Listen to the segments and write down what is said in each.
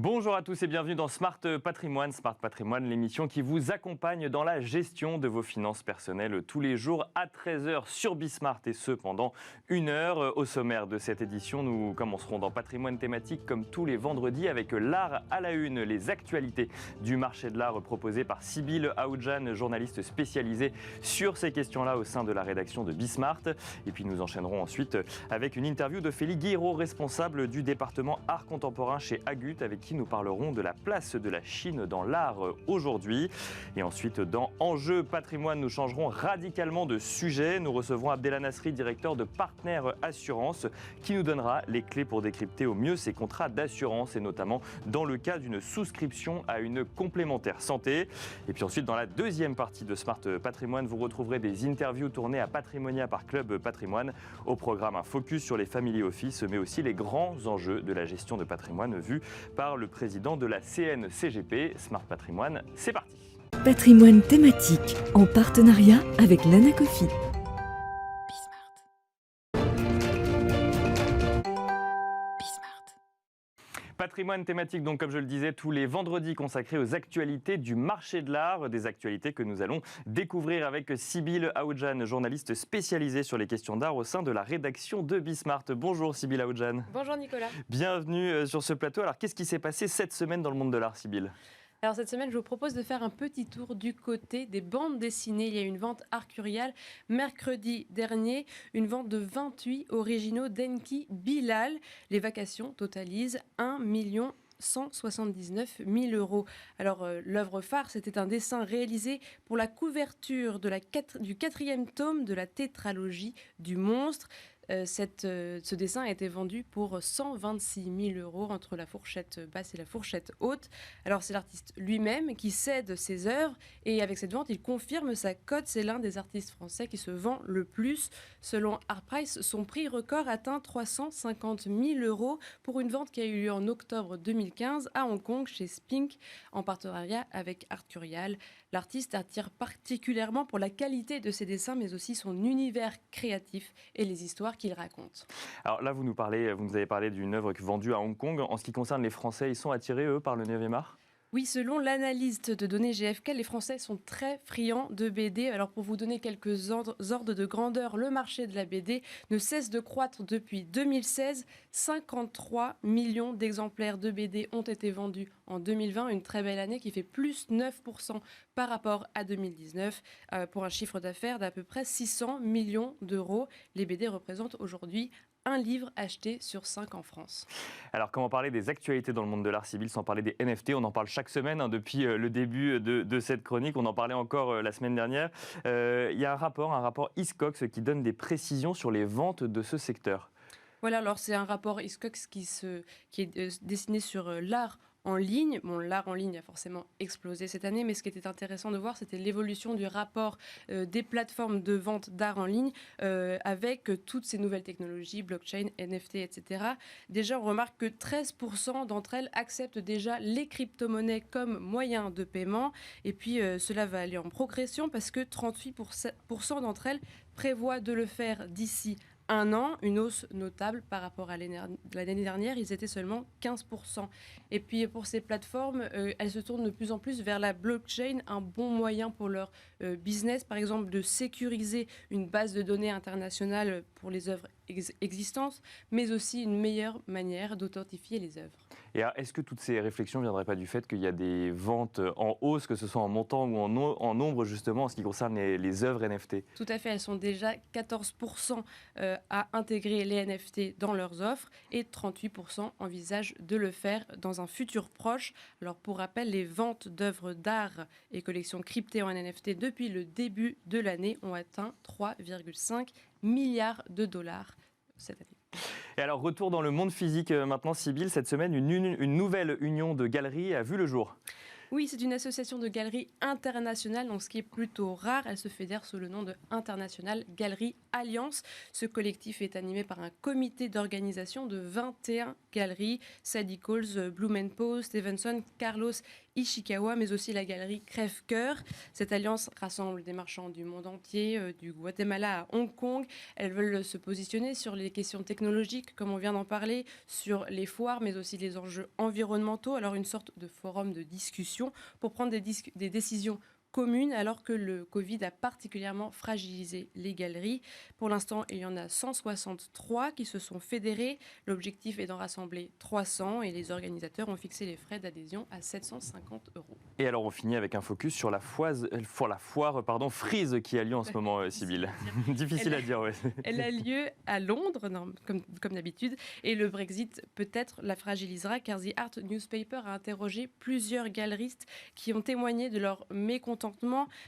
Bonjour à tous et bienvenue dans Smart Patrimoine. Smart Patrimoine, l'émission qui vous accompagne dans la gestion de vos finances personnelles tous les jours à 13h sur Bismart et ce pendant 1 heure. Au sommaire de cette édition, nous commencerons dans Patrimoine thématique comme tous les vendredis avec l'art à la une, les actualités du marché de l'art proposées par Sybille Aoudjan, journaliste spécialisée sur ces questions-là au sein de la rédaction de Bismart. Et puis nous enchaînerons ensuite avec une interview de Félix Guiraud, responsable du département art contemporain chez Agut, avec qui nous parlerons de la place de la Chine dans l'art aujourd'hui. Et ensuite, dans Enjeux Patrimoine, nous changerons radicalement de sujet. Nous recevrons Abdellah Nasri, directeur de Partner Assurance, qui nous donnera les clés pour décrypter au mieux ces contrats d'assurance et notamment dans le cas d'une souscription à une complémentaire santé. Et puis ensuite, dans la deuxième partie de Smart Patrimoine, vous retrouverez des interviews tournées à Patrimonia par Club Patrimoine. Au programme, un focus sur les family office, mais aussi les grands enjeux de la gestion de patrimoine vus par le président de la CNCGP. Smart Patrimoine, c'est parti. Patrimoine thématique en partenariat avec l'Anacofi. Patrimoine thématique, donc comme je le disais, tous les vendredis consacrés aux actualités du marché de l'art, des actualités que nous allons découvrir avec Sybille Aoudjan, journaliste spécialisée sur les questions d'art au sein de la rédaction de Bismart. Bonjour Sybille Aoudjan. Bonjour Nicolas. Bienvenue sur ce plateau. Alors qu'est-ce qui s'est passé cette semaine dans le monde de l'art, Sybille ? Alors cette semaine, je vous propose de faire un petit tour du côté des bandes dessinées. Il y a eu une vente Arcurial mercredi dernier, une vente de 28 originaux d'Enki Bilal. Les vacations totalisent 1 179 000 euros. Alors, l'œuvre phare, c'était un dessin réalisé pour la couverture de du 4e tome de la tétralogie du monstre. Ce dessin a été vendu pour 126 000 euros entre la fourchette basse et la fourchette haute. Alors c'est l'artiste lui-même qui cède ses œuvres et avec cette vente, il confirme sa cote. C'est l'un des artistes français qui se vend le plus. Selon Artprice, son prix record atteint 350 000 euros pour une vente qui a eu lieu en octobre 2015 à Hong Kong chez Spink en partenariat avec Arcurial. L'artiste attire particulièrement pour la qualité de ses dessins mais aussi son univers créatif et les histoires qu'il raconte. Alors là, vous nous avez parlé d'une œuvre vendue à Hong Kong. En ce qui concerne les Français, ils sont attirés, eux, par le 9e art ? Oui, selon l'analyste de données GfK, les Français sont très friands de BD. Alors pour vous donner quelques ordres de grandeur, le marché de la BD ne cesse de croître depuis 2016. 53 millions d'exemplaires de BD ont été vendus en 2020, une très belle année qui fait plus 9% par rapport à 2019, pour un chiffre d'affaires d'à peu près 600 millions d'euros. Les BD représentent aujourd'hui un livre acheté sur 5 en France. Alors, comment parler des actualités dans le monde de l'art, Sybille, sans parler des NFT ? On en parle chaque semaine depuis le début de cette chronique. On en parlait encore la semaine dernière. Il y a un rapport Hiscox qui donne des précisions sur les ventes de ce secteur. Voilà, alors c'est un rapport Hiscox qui est dessiné sur l'art en ligne. Bon, l'art en ligne a forcément explosé cette année, mais ce qui était intéressant de voir, c'était l'évolution du rapport des plateformes de vente d'art en ligne avec toutes ces nouvelles technologies, blockchain, NFT, etc. Déjà, on remarque que 13% d'entre elles acceptent déjà les crypto-monnaies comme moyen de paiement. Et puis, cela va aller en progression parce que 38% d'entre elles prévoient de le faire d'ici 1 an, une hausse notable par rapport à l'année dernière, ils étaient seulement 15%. Et puis pour ces plateformes, elles se tournent de plus en plus vers la blockchain, un bon moyen pour leur business, par exemple de sécuriser une base de données internationale pour les œuvres existantes, mais aussi une meilleure manière d'authentifier les œuvres. Et alors, est-ce que toutes ces réflexions ne viendraient pas du fait qu'il y a des ventes en hausse, que ce soit en montant ou en nombre, justement, en ce qui concerne les œuvres NFT ? Tout à fait, elles sont déjà 14% à intégrer les NFT dans leurs offres et 38% envisagent de le faire dans un futur proche. Alors pour rappel, les ventes d'œuvres d'art et collections cryptées en NFT depuis le début de l'année ont atteint 3,5 milliards de dollars cette année. Et alors, retour dans le monde physique maintenant, Sybille. Cette semaine, une nouvelle union de galeries a vu le jour. Oui, c'est une association de galeries internationales, donc ce qui est plutôt rare. Elle se fédère sous le nom de International Gallery Alliance. Ce collectif est animé par un comité d'organisation de 21 galeries. Sadie Coles, Blumenpo, Stevenson, Carlos Ishikawa, mais aussi la galerie Crève-Cœur. Cette alliance rassemble des marchands du monde entier, du Guatemala à Hong Kong. Elles veulent se positionner sur les questions technologiques, comme on vient d'en parler, sur les foires, mais aussi les enjeux environnementaux. Alors une sorte de forum de discussion pour prendre des décisions communes, alors que le Covid a particulièrement fragilisé les galeries. Pour l'instant, il y en a 163 qui se sont fédérées. L'objectif est d'en rassembler 300 et les organisateurs ont fixé les frais d'adhésion à 750 €. Et alors on finit avec un focus sur la foire Freeze qui a lieu en ce moment, Sybille. Difficile à dire, ouais. Elle a lieu à Londres, comme d'habitude, et le Brexit peut-être la fragilisera, car The Art Newspaper a interrogé plusieurs galeristes qui ont témoigné de leur mécontentement.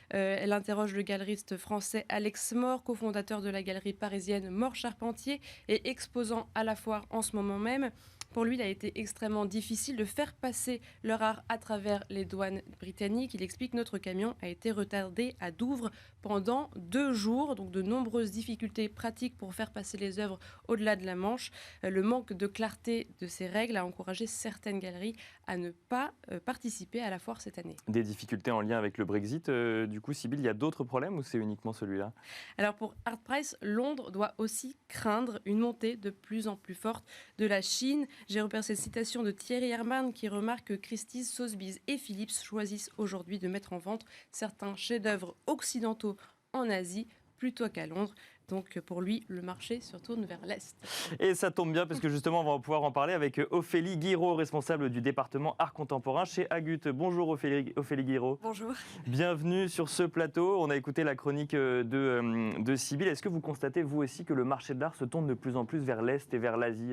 Elle interroge le galeriste français Alex More, cofondateur de la galerie parisienne More Charpentier et exposant à la foire en ce moment même. Pour lui, il a été extrêmement difficile de faire passer leur art à travers les douanes britanniques. Il explique que notre camion a été retardé à Douvres pendant 2 jours. Donc de nombreuses difficultés pratiques pour faire passer les œuvres au-delà de la Manche. Le manque de clarté de ces règles a encouragé certaines galeries à ne pas participer à la foire cette année. Des difficultés en lien avec le Brexit. Du coup, Sybille, il y a d'autres problèmes ou c'est uniquement celui-là ? Alors pour Artprice, Londres doit aussi craindre une montée de plus en plus forte de la Chine. J'ai repéré cette citation de Thierry Herman qui remarque que Christie's, Sotheby's et Philips choisissent aujourd'hui de mettre en vente certains chefs-d'œuvre occidentaux en Asie plutôt qu'à Londres. Donc pour lui, le marché se retourne vers l'Est. Et ça tombe bien parce que justement, on va pouvoir en parler avec Ophélie Guiraud, responsable du département art contemporain chez Agut. Bonjour Ophélie Guiraud. Bonjour. Bienvenue sur ce plateau. On a écouté la chronique de Sybille. Est-ce que vous constatez, vous aussi, que le marché de l'art se tourne de plus en plus vers l'Est et vers l'Asie ?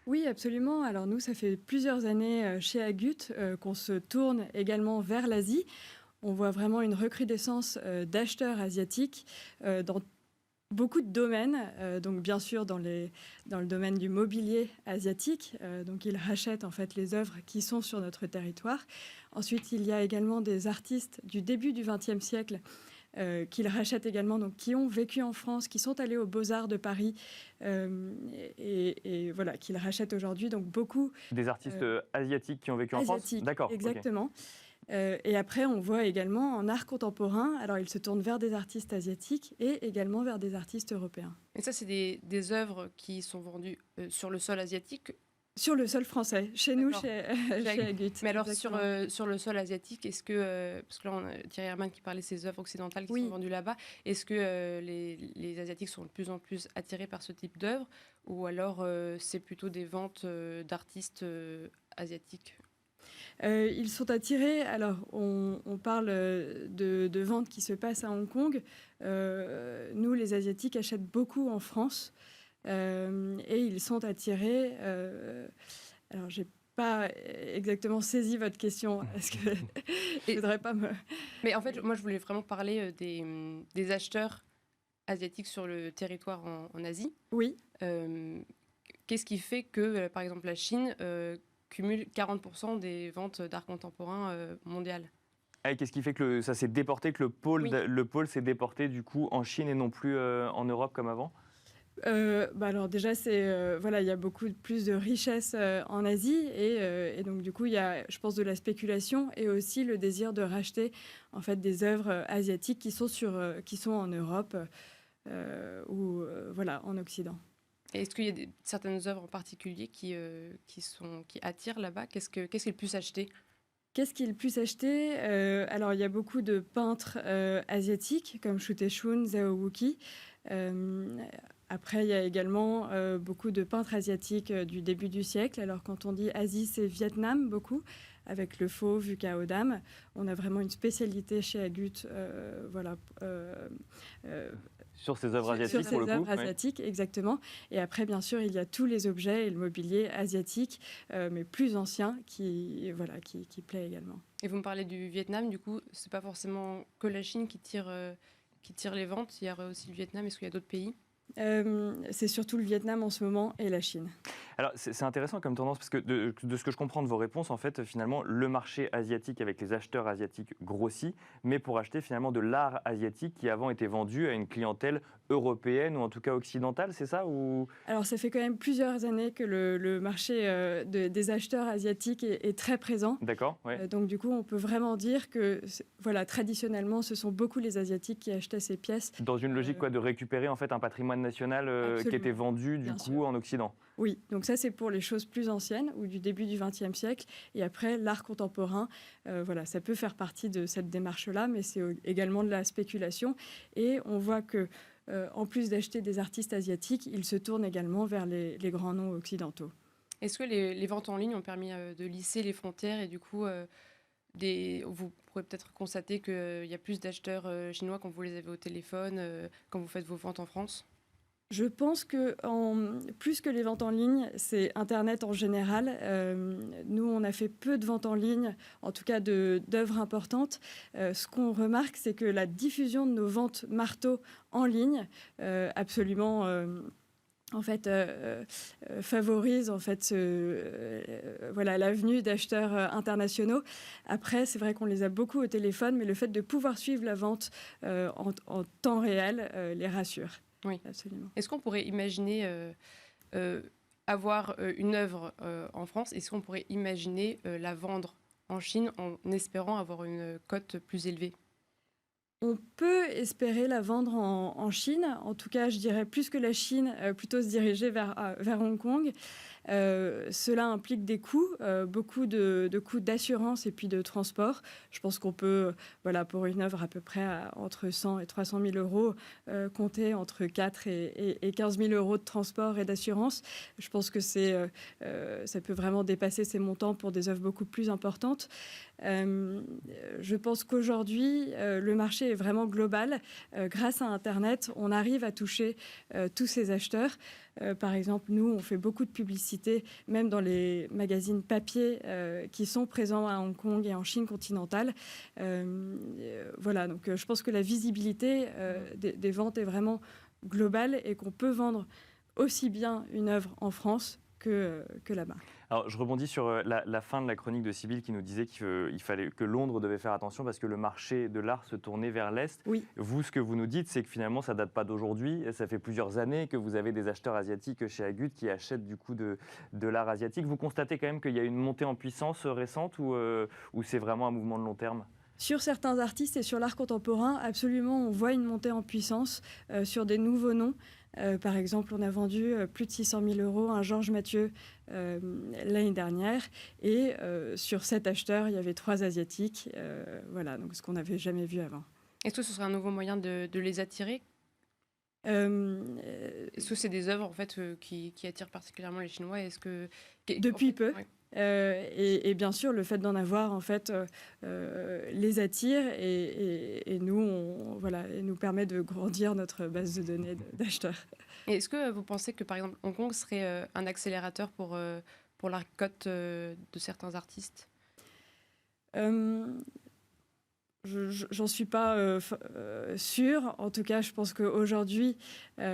Oui, absolument. Alors nous, ça fait plusieurs années chez Agut qu'on se tourne également vers l'Asie. On voit vraiment une recrudescence d'acheteurs asiatiques dans beaucoup de domaines. Donc bien sûr dans le domaine du mobilier asiatique. Donc ils rachètent en fait les œuvres qui sont sur notre territoire. Ensuite, il y a également des artistes du début du XXe siècle qu'ils rachètent également, donc qui ont vécu en France, qui sont allés aux Beaux-Arts de Paris et voilà, qu'ils rachètent aujourd'hui. Donc beaucoup des artistes asiatiques qui ont vécu en France. D'accord. Exactement. Okay. Et après, on voit également en art contemporain, alors ils se tournent vers des artistes asiatiques et également vers des artistes européens. Et ça, c'est des œuvres qui sont vendues sur le sol asiatique. Sur le sol français, chez nous, chez Agut. Mais alors, sur le sol asiatique, est-ce que, parce que là, on a Thierry Herman qui parlait de ces œuvres occidentales qui sont vendues là-bas, est-ce que les Asiatiques sont de plus en plus attirés par ce type d'œuvres, ou alors c'est plutôt des ventes d'artistes asiatiques ? Ils sont attirés, alors on parle de ventes qui se passent à Hong Kong. Nous, les Asiatiques, achètent beaucoup en France. Et ils sont attirés. Alors, j'ai pas exactement saisi votre question. Est-ce que je voudrais pas me. Mais en fait, moi, je voulais vraiment parler des acheteurs asiatiques sur le territoire en Asie. Oui. Qu'est-ce qui fait que, par exemple, la Chine cumule 40% des ventes d'art contemporain mondiales ? Et qu'est-ce qui fait que ça s'est déporté, que le pôle s'est déporté du coup en Chine et non plus en Europe comme avant ? Alors déjà, il y a beaucoup plus de richesse en Asie et donc du coup, il y a, je pense, de la spéculation et aussi le désir de racheter en fait des œuvres asiatiques qui sont en Europe ou en Occident. Et est-ce qu'il y a certaines œuvres en particulier qui attirent là-bas ? Qu'est-ce qui est le plus acheté ? Qu'est-ce qui est le plus acheté ? Alors, il y a beaucoup de peintres asiatiques comme Shu Te-shun, Zhao Wuqi. Après, il y a également beaucoup de peintres asiatiques du début du siècle. Alors, quand on dit Asie, c'est Vietnam, beaucoup, avec le faux, vu qu'à Odam. On a vraiment une spécialité chez Agut, sur ces œuvres asiatiques, sur ces œuvres asiatiques, exactement. Et après, bien sûr, il y a tous les objets et le mobilier asiatique, mais plus ancien, qui plaît également. Et vous me parlez du Vietnam, du coup, c'est pas forcément que la Chine qui tire les ventes. Il y a aussi le Vietnam. Est-ce qu'il y a d'autres pays ? C'est surtout le Vietnam en ce moment et la Chine. Alors, c'est intéressant comme tendance, parce que de ce que je comprends de vos réponses, en fait, finalement, le marché asiatique avec les acheteurs asiatiques grossit, mais pour acheter finalement de l'art asiatique qui avant était vendu à une clientèle européenne ou en tout cas occidentale, c'est ça ou... Alors, ça fait quand même plusieurs années que le marché des acheteurs asiatiques est très présent. D'accord, ouais. Donc, du coup, on peut vraiment dire que, voilà, traditionnellement, ce sont beaucoup les Asiatiques qui achetaient ces pièces. Dans une logique quoi, de récupérer en fait un patrimoine national qui était vendu du Bien coup sûr. en Occident. Oui, donc ça, c'est pour les choses plus anciennes ou du début du XXe siècle. Et après, l'art contemporain, voilà, ça peut faire partie de cette démarche-là, mais c'est également de la spéculation. Et on voit que en plus d'acheter des artistes asiatiques, ils se tournent également vers les grands noms occidentaux. Est-ce que les ventes en ligne ont permis de lisser les frontières et du coup, vous pourrez peut-être constater qu'il y a plus d'acheteurs chinois quand vous les avez au téléphone, quand vous faites vos ventes en France? Je pense que plus que les ventes en ligne, c'est Internet en général. Nous, on a fait peu de ventes en ligne, en tout cas d'œuvres importantes. Ce qu'on remarque, c'est que la diffusion de nos ventes marteaux en ligne, absolument... en fait, favorise en fait voilà, l'avenue d'acheteurs internationaux. Après, c'est vrai qu'on les a beaucoup au téléphone, mais le fait de pouvoir suivre la vente en temps réel les rassure. Oui, absolument. Est-ce qu'on pourrait imaginer avoir une œuvre en France? Est-ce qu'on pourrait imaginer la vendre en Chine en espérant avoir une cote plus élevée? On peut espérer la vendre en Chine. En tout cas, je dirais plus que la Chine, plutôt se diriger vers Hong Kong. Cela implique des coûts, beaucoup de coûts d'assurance et puis de transport. Je pense qu'on peut, voilà, pour une œuvre à peu près entre 100 et 300 000 euros, compter entre 4 et 15 000 euros de transport et d'assurance. Je pense que ça peut vraiment dépasser ces montants pour des œuvres beaucoup plus importantes. Je pense qu'aujourd'hui, le marché est vraiment global. Grâce à Internet, on arrive à toucher tous ces acheteurs. Par exemple, nous, on fait beaucoup de publicité, même dans les magazines papier qui sont présents à Hong Kong et en Chine continentale. Voilà, donc je pense que la visibilité des ventes est vraiment globale et qu'on peut vendre aussi bien une œuvre en France que là-bas. Alors, je rebondis sur la fin de la chronique de Sybille qui nous disait qu'il fallait que Londres devait faire attention parce que le marché de l'art se tournait vers l'Est. Oui. Vous, ce que vous nous dites, c'est que finalement, ça ne date pas d'aujourd'hui. Ça fait plusieurs années que vous avez des acheteurs asiatiques chez Agut qui achètent du coup de l'art asiatique. Vous constatez quand même qu'il y a une montée en puissance récente ou c'est vraiment un mouvement de long terme ? Sur certains artistes et sur l'art contemporain, absolument, on voit une montée en puissance sur des nouveaux noms. Par exemple, on a vendu plus de 600 000 euros à un Georges Mathieu l'année dernière. Et sur 7 acheteurs, il y avait 3 Asiatiques. Voilà, donc ce qu'on n'avait jamais vu avant. Est-ce que ce serait un nouveau moyen de les attirer? Est-ce que c'est des œuvres en fait, qui attirent particulièrement les Chinois? Depuis peu. Ouais. Et bien sûr, le fait d'en avoir, en fait, les attire et nous, voilà, et nous permet de grandir notre base de données d'acheteurs. Et est-ce que vous pensez que, par exemple, Hong Kong serait un accélérateur pour la cote de certains artistes? J'en suis pas sûre. En tout cas, je pense qu'aujourd'hui, vous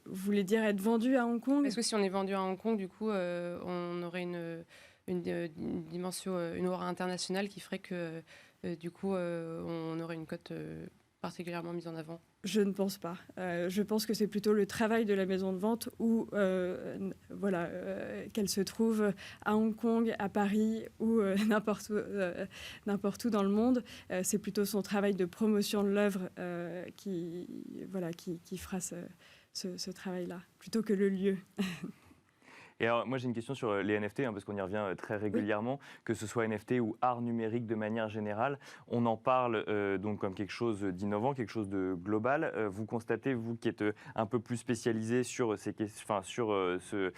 voulez dire être vendu à Hong Kong? Est-ce que si on est vendu à Hong Kong, du coup, on aurait une dimension, une aura internationale qui ferait que, du coup, on aurait une cote particulièrement mise en avant? Je ne pense pas. Je pense que c'est plutôt le travail de la maison de vente où, voilà, qu'elle se trouve à Hong Kong, à Paris ou n'importe où dans le monde. C'est plutôt son travail de promotion de l'œuvre qui fera ce travail-là, plutôt que le lieu. Et alors, moi, j'ai une question sur les NFT, parce qu'on y revient très régulièrement, que ce soit NFT ou art numérique de manière générale. On en parle donc comme quelque chose d'innovant, quelque chose de global. Vous constatez, vous qui êtes un peu plus spécialisé sur ce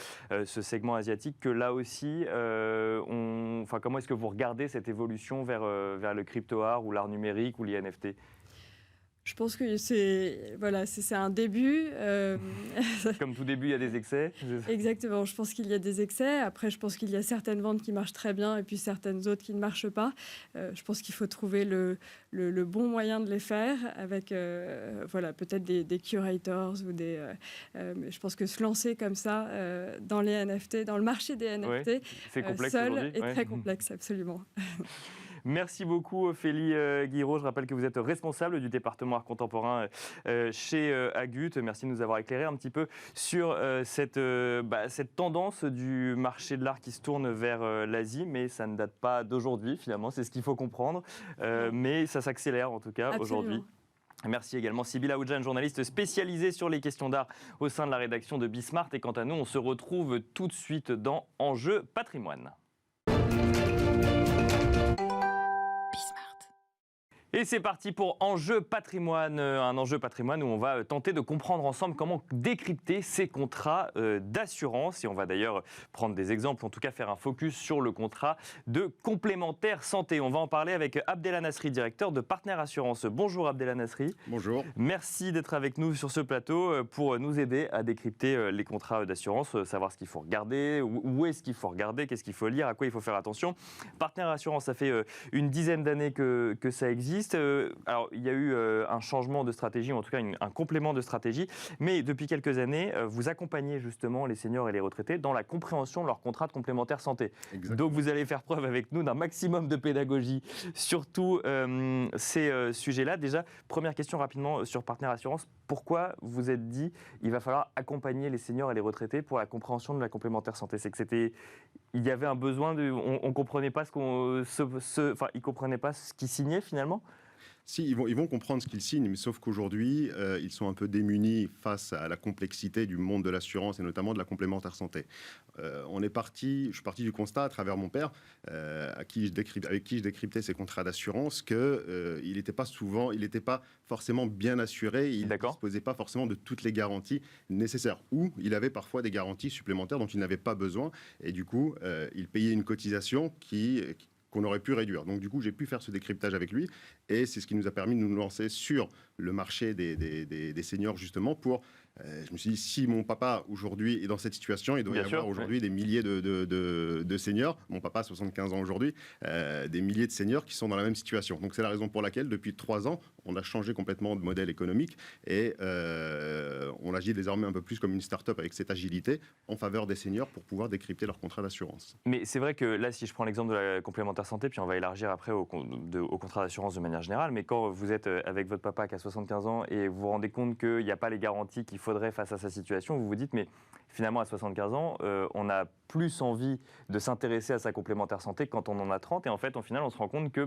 segment asiatique, que là aussi, comment est-ce que vous regardez cette évolution vers le crypto-art ou l'art numérique ou les NFT ? Je pense que c'est un début. Comme tout début, il y a des excès. Exactement, je pense qu'il y a des excès. Après, je pense qu'il y a certaines ventes qui marchent très bien et puis certaines autres qui ne marchent pas. Je pense qu'il faut trouver le bon moyen de les faire avec peut-être des curators ou mais je pense que se lancer comme ça dans les NFT, dans le marché des NFT, c'est complexe seul aujourd'hui. est très complexe, absolument. Merci beaucoup Ophélie Guiraud. Je rappelle que vous êtes responsable du département art contemporain chez Agut. Merci de nous avoir éclairé un petit peu sur cette tendance du marché de l'art qui se tourne vers l'Asie, mais ça ne date pas d'aujourd'hui finalement, c'est ce qu'il faut comprendre. Mais ça s'accélère en tout cas aujourd'hui. Merci également Sybille Aoudjan, journaliste spécialisée sur les questions d'art au sein de la rédaction de Bismart. Et quant à nous, on se retrouve tout de suite dans Enjeux Patrimoine. Et c'est parti pour Enjeu Patrimoine, un enjeu patrimoine où on va tenter de comprendre ensemble comment décrypter ces contrats d'assurance. Et on va d'ailleurs prendre des exemples, en tout cas faire un focus sur le contrat de complémentaire santé. On va en parler avec Abdellah Nasri, directeur de Partner Assurance. Bonjour Abdellah Nasri. Bonjour. Merci d'être avec nous sur ce plateau pour nous aider à décrypter les contrats d'assurance, savoir ce qu'il faut regarder, où est-ce qu'il faut regarder, qu'est-ce qu'il faut lire, à quoi il faut faire attention. Partner Assurance, ça fait une dizaine d'années que ça existe. Alors, il y a eu un changement de stratégie, ou en tout cas un complément de stratégie, mais depuis quelques années, vous accompagnez justement les seniors et les retraités dans la compréhension de leur contrat de complémentaire santé. Exactement. Donc, vous allez faire preuve avec nous d'un maximum de pédagogie sur tous ces sujets-là. Déjà, première question rapidement sur Partner Assurance. Pourquoi vous êtes dit il va falloir accompagner les seniors et les retraités pour la compréhension de la complémentaire santé? C'est que il y avait un besoin on comprenait pas ils comprenaient pas ce qu'ils signaient finalement. Si, ils vont comprendre ce qu'ils signent, mais sauf qu'aujourd'hui, ils sont un peu démunis face à la complexité du monde de l'assurance et notamment de la complémentaire santé. Je suis parti du constat à travers mon père, avec qui je décryptais ces contrats d'assurance, qu'il n'était pas forcément bien assuré, il ne disposait pas forcément de toutes les garanties nécessaires, ou il avait parfois des garanties supplémentaires dont il n'avait pas besoin, et du coup, il payait une cotisation qu'on aurait pu réduire. Donc du coup, j'ai pu faire ce décryptage avec lui et c'est ce qui nous a permis de nous lancer sur le marché des seniors justement pour... je me suis dit, si mon papa aujourd'hui est dans cette situation, il doit y avoir aujourd'hui des milliers de seniors, mon papa a 75 ans aujourd'hui, des milliers de seniors qui sont dans la même situation. Donc c'est la raison pour laquelle depuis 3 ans, on a changé complètement de modèle économique et on agit désormais un peu plus comme une start-up avec cette agilité en faveur des seniors pour pouvoir décrypter leur contrat d'assurance. Mais c'est vrai que là, si je prends l'exemple de la complémentaire santé, puis on va élargir après au contrat d'assurance de manière générale, mais quand vous êtes avec votre papa qui a 75 ans et vous vous rendez compte qu'il n'y a pas les garanties qu'il faudrait face à sa situation, vous vous dites, mais finalement à 75 ans, on a plus envie de s'intéresser à sa complémentaire santé que quand on en a 30, et en fait, au final, on se rend compte que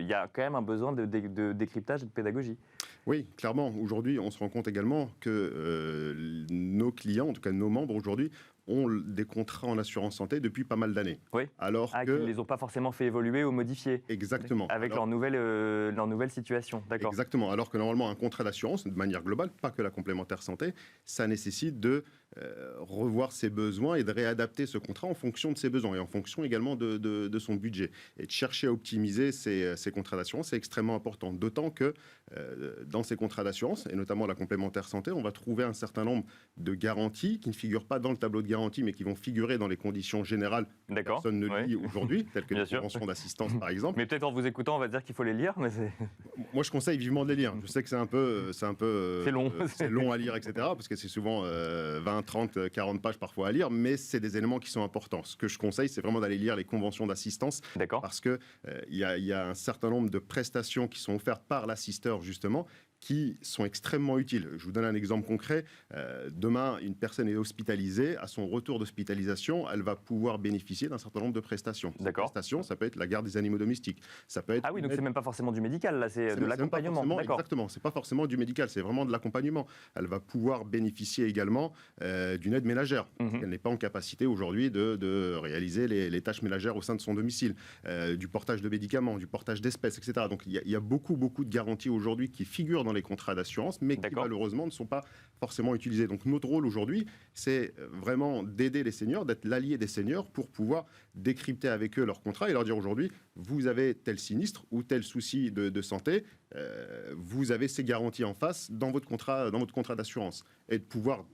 y a quand même un besoin de décryptage et de pédagogie. Oui, clairement. Aujourd'hui, on se rend compte également que nos clients, en tout cas nos membres aujourd'hui, ont des contrats en assurance santé depuis pas mal d'années. Oui. Alors qu'ils ne les ont pas forcément fait évoluer ou modifier. Exactement. Avec leur nouvelle situation. D'accord. Exactement. Alors que normalement, un contrat d'assurance, de manière globale, pas que la complémentaire santé, ça nécessite de revoir ses besoins et de réadapter ce contrat en fonction de ses besoins et en fonction également de son budget. Et de chercher à optimiser ces contrats d'assurance, c'est extrêmement important. D'autant que dans ces contrats d'assurance, et notamment la complémentaire santé, on va trouver un certain nombre de garanties qui ne figurent pas dans le tableau de garantie, mais qui vont figurer dans les conditions générales que personne ne lit aujourd'hui, telles que les conventions d'assistance, par exemple. Mais peut-être en vous écoutant, on va dire qu'il faut les lire. Mais moi, je conseille vivement de les lire. Je sais que c'est un peu c'est long. C'est long à lire, etc., parce que c'est souvent 20, 30, 40 pages parfois à lire, mais c'est des éléments qui sont importants. Ce que je conseille, c'est vraiment d'aller lire les conventions d'assistance, parce qu'il y a un certain nombre de prestations qui sont offertes par l'assisteur, justement, qui sont extrêmement utiles. Je vous donne un exemple concret. Demain, une personne est hospitalisée. À son retour d'hospitalisation, elle va pouvoir bénéficier d'un certain nombre de prestations. Ces prestations, ça peut être la garde des animaux domestiques. Ça peut être donc c'est même pas forcément du médical, là, c'est de l'accompagnement. Exactement, c'est pas forcément du médical, c'est vraiment de l'accompagnement. Elle va pouvoir bénéficier également d'une aide ménagère. Elle n'est pas en capacité aujourd'hui de réaliser les tâches ménagères au sein de son domicile, du portage de médicaments, du portage d'espèces, etc. Donc il y a beaucoup de garanties aujourd'hui qui figurent dans les contrats d'assurance, mais qui D'accord. malheureusement ne sont pas forcément utilisés. Donc notre rôle aujourd'hui, c'est vraiment d'aider les seniors, d'être l'allié des seniors pour pouvoir décrypter avec eux leur contrat et leur dire aujourd'hui, vous avez tel sinistre ou tel souci de santé, vous avez ces garanties en face dans votre contrat d'assurance. Et de pouvoir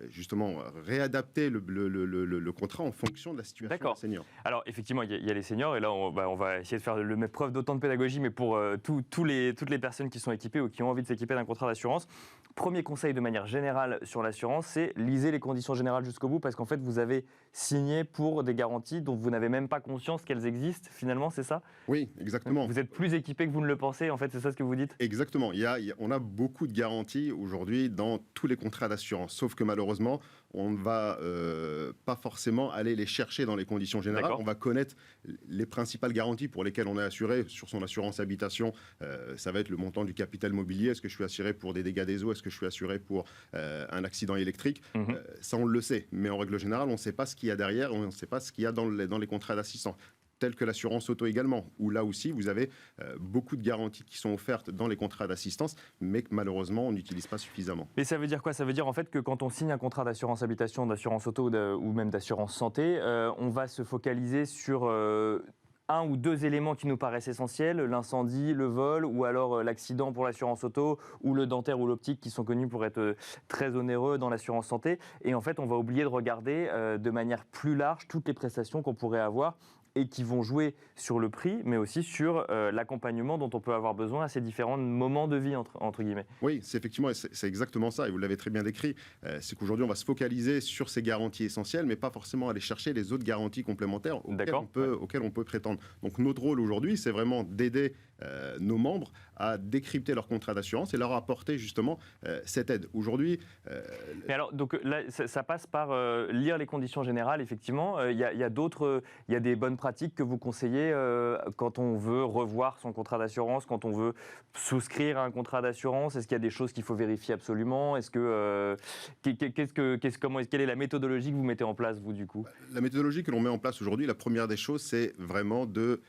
justement réadapter le contrat en fonction de la situation D'accord. des seniors. Alors effectivement, il y a les seniors et là on va essayer de faire preuve d'autant de pédagogie, mais pour toutes les personnes qui sont équipées ou qui ont envie de s'équiper d'un contrat d'assurance. Premier conseil de manière générale sur l'assurance, c'est lisez les conditions générales jusqu'au bout parce qu'en fait vous avez signé pour des garanties dont vous n'avez même pas conscience qu'elles existent finalement, c'est ça? Oui, exactement. Vous êtes plus équipé que vous ne le pensez, en fait, c'est ça ce que vous dites? Exactement. On a beaucoup de garanties aujourd'hui dans tous les contrats d'assurance, sauf que malheureusement, on ne va pas forcément aller les chercher dans les conditions générales. D'accord. On va connaître les principales garanties pour lesquelles on est assuré sur son assurance habitation. Ça va être le montant du capital mobilier. Est-ce que je suis assuré pour des dégâts des eaux? Est-ce que je suis assuré pour un accident électrique? Ça, on le sait. Mais en règle générale, on ne sait pas ce qu'il y a derrière. On ne sait pas ce qu'il y a dans les contrats d'assistance. Telles que l'assurance auto également, où là aussi, vous avez beaucoup de garanties qui sont offertes dans les contrats d'assistance, mais que malheureusement, on n'utilise pas suffisamment. Mais ça veut dire quoi? Ça veut dire en fait que quand on signe un contrat d'assurance habitation, d'assurance auto ou même d'assurance santé, on va se focaliser sur un ou deux éléments qui nous paraissent essentiels, l'incendie, le vol, ou alors l'accident pour l'assurance auto, ou le dentaire ou l'optique, qui sont connus pour être très onéreux dans l'assurance santé. Et en fait, on va oublier de regarder de manière plus large toutes les prestations qu'on pourrait avoir et qui vont jouer sur le prix, mais aussi sur l'accompagnement dont on peut avoir besoin à ces différents moments de vie, entre guillemets. Oui, c'est exactement ça, et vous l'avez très bien décrit. C'est qu'aujourd'hui, on va se focaliser sur ces garanties essentielles, mais pas forcément aller chercher les autres garanties complémentaires auxquelles on peut prétendre. Donc notre rôle aujourd'hui, c'est vraiment d'aider nos membres à décrypter leur contrat d'assurance et leur apporter justement cette aide. Aujourd'hui... Mais alors, donc là, ça passe par lire les conditions générales, effectivement. Il y a des bonnes pratiques que vous conseillez quand on veut revoir son contrat d'assurance, quand on veut souscrire à un contrat d'assurance? Est-ce qu'il y a des choses qu'il faut vérifier absolument? Quelle est la méthodologie que vous mettez en place, vous, du coup? La méthodologie que l'on met en place aujourd'hui, la première des choses, c'est vraiment de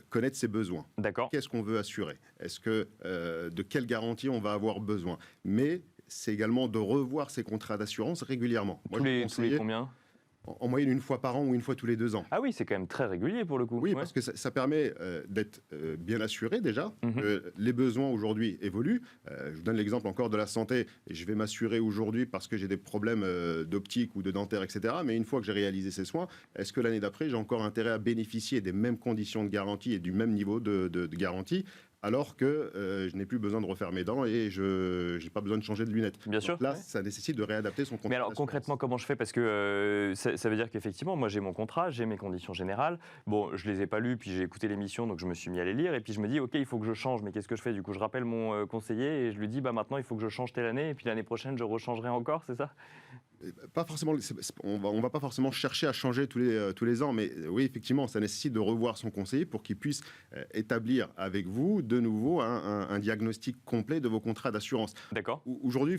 connaître ses besoins. D'accord. Qu'est-ce qu'on veut assurer? De quelle garantie on va avoir besoin? Mais c'est également de revoir ses contrats d'assurance régulièrement. Tous les combien? En moyenne, une fois par an ou une fois tous les 2 ans. Ah oui, c'est quand même très régulier pour le coup. Oui, parce que ça permet d'être bien assuré déjà. Les besoins aujourd'hui évoluent. Je vous donne l'exemple encore de la santé. Je vais m'assurer aujourd'hui parce que j'ai des problèmes d'optique ou de dentaire, etc. Mais une fois que j'ai réalisé ces soins, est-ce que l'année d'après, j'ai encore intérêt à bénéficier des mêmes conditions de garantie et du même niveau de garantie, alors que je n'ai plus besoin de refaire mes dents et je n'ai pas besoin de changer de lunettes? Bien sûr. Là, ça nécessite de réadapter son contrat. Mais alors concrètement, comment je fais? Parce que ça veut dire qu'effectivement, moi j'ai mon contrat, j'ai mes conditions générales. Bon, je les ai pas lues, puis j'ai écouté l'émission, donc je me suis mis à les lire. Et puis je me dis, ok, il faut que je change. Mais qu'est-ce que je fais? Du coup, je rappelle mon conseiller et je lui dis, maintenant il faut que je change telle année. Et puis l'année prochaine, je rechangerai encore, c'est ça? Pas forcément, on va pas forcément chercher à changer tous les ans, mais oui, effectivement, ça nécessite de revoir son conseiller pour qu'il puisse établir avec vous de nouveau un diagnostic complet de vos contrats d'assurance. D'accord. Aujourd'hui,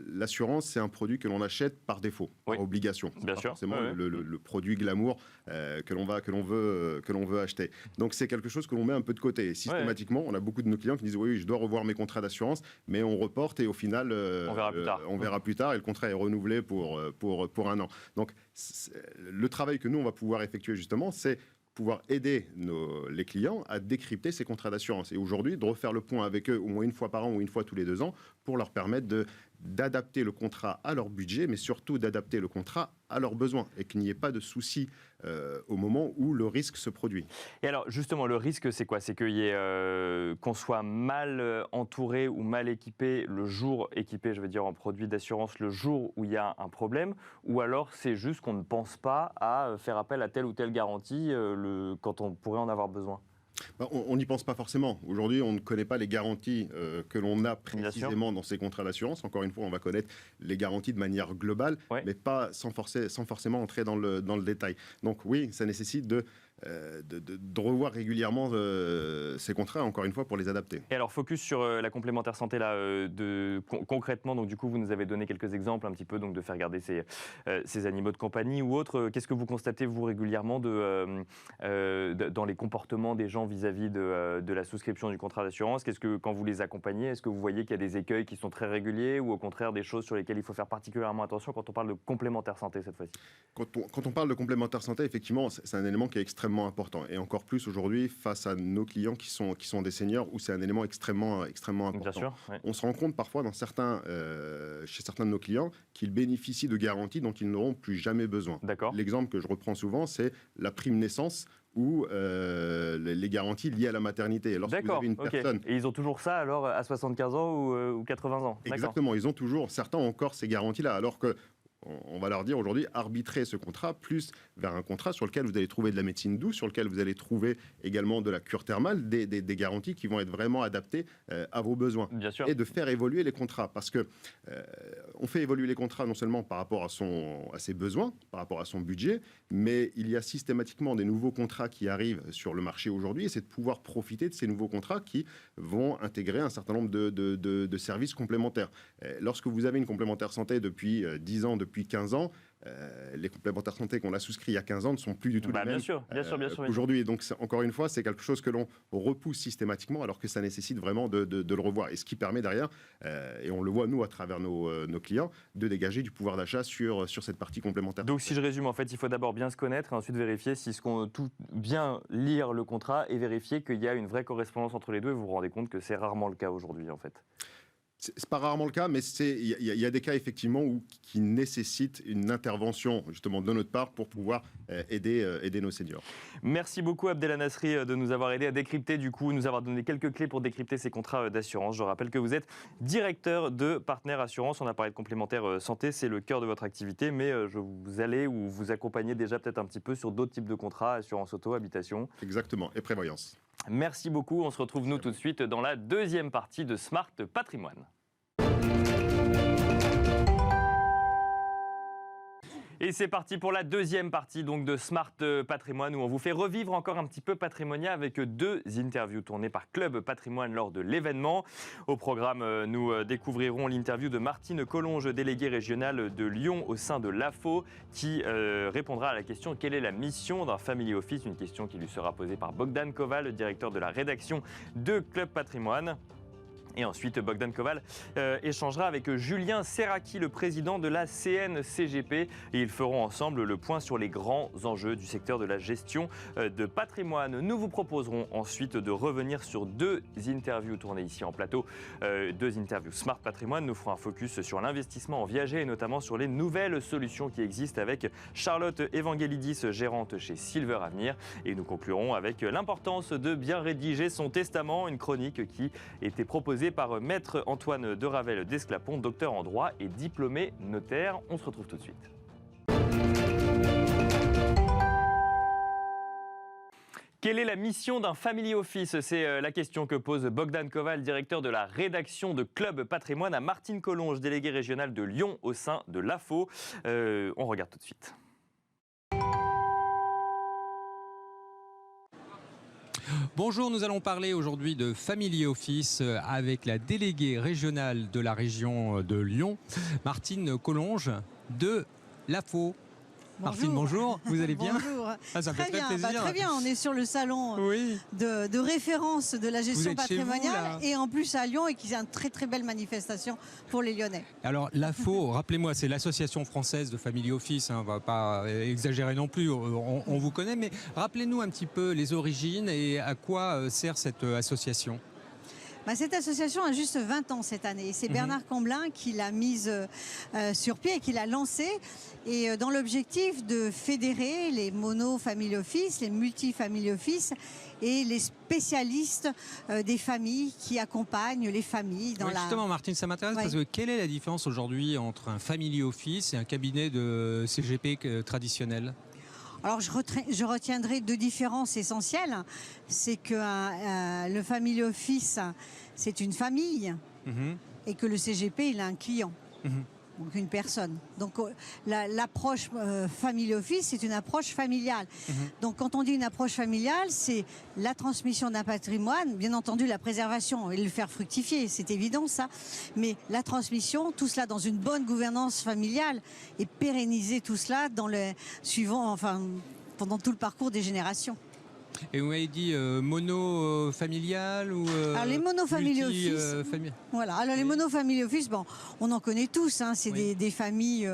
l'assurance, c'est un produit que l'on achète par défaut, par obligation. Bien sûr. Forcément, le produit glamour que l'on veut acheter. Donc c'est quelque chose que l'on met un peu de côté. Et systématiquement, on a beaucoup de nos clients qui disent oui, je dois revoir mes contrats d'assurance, mais on reporte et au final, on verra plus tard et le contrat est renouvelé pour un an. Donc le travail que nous on va pouvoir effectuer justement, c'est pouvoir aider les clients à décrypter ces contrats d'assurance et aujourd'hui de refaire le point avec eux au moins une fois par an ou une fois tous les 2 ans pour leur permettre d'adapter le contrat à leur budget, mais surtout d'adapter le contrat à leurs besoins et qu'il n'y ait pas de soucis au moment où le risque se produit. Et alors justement, le risque, c'est quoi? C'est qu'on soit mal entouré ou mal équipé je veux dire en produits d'assurance, le jour où il y a un problème, ou alors c'est juste qu'on ne pense pas à faire appel à telle ou telle garantie quand on pourrait en avoir besoin? On n'y pense pas forcément. Aujourd'hui, on ne connaît pas les garanties que l'on a précisément dans ces contrats d'assurance. Encore une fois, on va connaître les garanties de manière globale, mais pas sans forcément entrer dans le détail. Donc oui, ça nécessite de de revoir régulièrement ces contrats, encore une fois, pour les adapter. Et alors, focus sur la complémentaire santé, là, concrètement, donc du coup, vous nous avez donné quelques exemples un petit peu, donc de faire garder ces animaux de compagnie ou autres. Qu'est-ce que vous constatez, vous, régulièrement dans les comportements des gens vis-à-vis de la souscription du contrat d'assurance? Qu'est-ce que, quand vous les accompagnez, est-ce que vous voyez qu'il y a des écueils qui sont très réguliers ou au contraire des choses sur lesquelles il faut faire particulièrement attention quand on parle de complémentaire santé cette fois-ci? Quand on parle de complémentaire santé, effectivement, c'est un élément qui est extrêmement important. Et encore plus aujourd'hui, face à nos clients qui sont des seniors, où c'est un élément extrêmement important. Bien sûr, ouais. On se rend compte parfois chez certains de nos clients qu'ils bénéficient de garanties dont ils n'auront plus jamais besoin. D'accord. L'exemple que je reprends souvent, c'est la prime naissance ou les garanties liées à la maternité. Lorsque vous avez une personne... Et ils ont toujours ça alors à 75 ans ou 80 ans? Exactement, ils ont toujours, certains ont encore ces garanties-là, alors que on va leur dire aujourd'hui, arbitrer ce contrat plus vers un contrat sur lequel vous allez trouver de la médecine douce, sur lequel vous allez trouver également de la cure thermale, des garanties qui vont être vraiment adaptées à vos besoins. Bien sûr. Et de faire évoluer les contrats. Parce que on fait évoluer les contrats non seulement par rapport à ses besoins, par rapport à son budget, mais il y a systématiquement des nouveaux contrats qui arrivent sur le marché aujourd'hui, et c'est de pouvoir profiter de ces nouveaux contrats qui vont intégrer un certain nombre de services complémentaires. Lorsque vous avez une complémentaire santé depuis 10 ans, depuis 15 ans, les complémentaires santé qu'on a souscrits il y a 15 ans ne sont plus du tout les mêmes. Bien sûr. Aujourd'hui. Donc, encore une fois, c'est quelque chose que l'on repousse systématiquement, alors que ça nécessite vraiment de le revoir. Et ce qui permet derrière, et on le voit nous à travers nos clients, de dégager du pouvoir d'achat sur cette partie complémentaire. Donc, si je résume, en fait, il faut d'abord bien se connaître et ensuite vérifier bien lire le contrat et vérifier qu'il y a une vraie correspondance entre les deux. Et vous vous rendez compte que c'est rarement le cas aujourd'hui, en fait. C'est pas rarement le cas, mais il y a des cas effectivement qui nécessitent une intervention justement de notre part pour pouvoir aider nos seniors. Merci beaucoup Abdellah Nasri de nous avoir aidé à décrypter, nous avoir donné quelques clés pour décrypter ces contrats d'assurance. Je rappelle que vous êtes directeur de Partner Assurance. On a parlé de complémentaire santé, c'est le cœur de votre activité, mais vous accompagnez déjà peut-être un petit peu sur d'autres types de contrats, assurance auto, habitation. Exactement, et prévoyance. Merci beaucoup. On se retrouve nous tout de suite dans la deuxième partie de Smart Patrimoine. Et c'est parti pour la deuxième partie donc de Smart Patrimoine où on vous fait revivre encore un petit peu Patrimonia avec deux interviews tournées par Club Patrimoine lors de l'événement. Au programme, nous découvrirons l'interview de Martine Collonge, déléguée régionale de Lyon au sein de l'AFO, qui répondra à la question « Quelle est la mission d'un family office ?» Une question qui lui sera posée par Bogdan Koval, directeur de la rédaction de Club Patrimoine. Et ensuite, Bogdan Koval échangera avec Julien Serraki, le président de la CNCGP. Et ils feront ensemble le point sur les grands enjeux du secteur de la gestion de patrimoine. Nous vous proposerons ensuite de revenir sur deux interviews tournées ici en plateau. Deux interviews Smart Patrimoine. Nous ferons un focus sur l'investissement en viager et notamment sur les nouvelles solutions qui existent avec Charlotte Evangelidis, gérante chez Silver Avenir. Et nous conclurons avec l'importance de bien rédiger son testament, une chronique qui était proposée par Maître Antoine de Ravel d'Esclapon, docteur en droit et diplômé notaire. On se retrouve tout de suite. Quelle est la mission d'un family office? C'est la question que pose Bogdan Koval, directeur de la rédaction de Club Patrimoine, à Martine Collonge, déléguée régionale de Lyon au sein de l'AFO. On regarde tout de suite. Bonjour, nous allons parler aujourd'hui de Family Office avec la déléguée régionale de la région de Lyon, Martine Collonge de l'AFO. Martine, bonjour, vous allez bien? Bonjour. Ça me fait très plaisir. Très bien, on est sur le salon de référence de la gestion patrimoniale et en plus à Lyon et qui est une très très belle manifestation pour les Lyonnais. Alors l'AFO, rappelez-moi, c'est l'association française de Family Office, on ne va pas exagérer non plus, on vous connaît, mais rappelez-nous un petit peu les origines et à quoi sert cette association. Cette association a juste 20 ans cette année. C'est Bernard Camblin qui l'a mise sur pied et qui l'a lancée. Et dans l'objectif de fédérer les mono-family office, les multi-family office et les spécialistes des familles qui accompagnent les familles dans Justement, Martine, ça m'intéresse parce que quelle est la différence aujourd'hui entre un family office et un cabinet de CGP traditionnel ? Alors je retiendrai deux différences essentielles. C'est que le family office, c'est une famille et que le CGP, il a un client. donc une personne. Donc l'approche family office, c'est une approche familiale. Donc quand on dit une approche familiale, c'est la transmission d'un patrimoine, bien entendu la préservation et le faire fructifier, c'est évident ça, mais la transmission, tout cela dans une bonne gouvernance familiale et pérenniser tout cela dans le suivant, enfin pendant tout le parcours des générations. Et vous m'avez dit mono-familial ou alors les monofamily office, voilà. Alors les monofamily office, bon, on en connaît tous, hein, c'est des familles.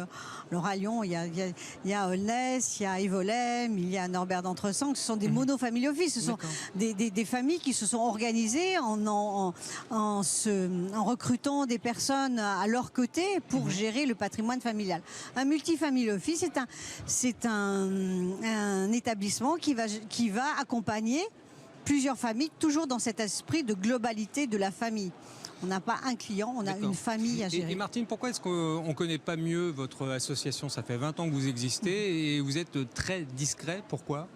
Alors à Lyon, il y a Aulnay, il y a Evolem, il y a Norbert d'Entresang. Ce sont des monofamily office. Ce sont des familles qui se sont organisées en recrutant des personnes à leur côté pour gérer le patrimoine familial. Un multifamily office, c'est un établissement qui va accompagner plusieurs familles, toujours dans cet esprit de globalité de la famille. On n'a pas un client, on a une famille à gérer. Et Martine, pourquoi est-ce qu'on ne connaît pas mieux votre association? Ça fait 20 ans que vous existez et vous êtes très discret. Pourquoi?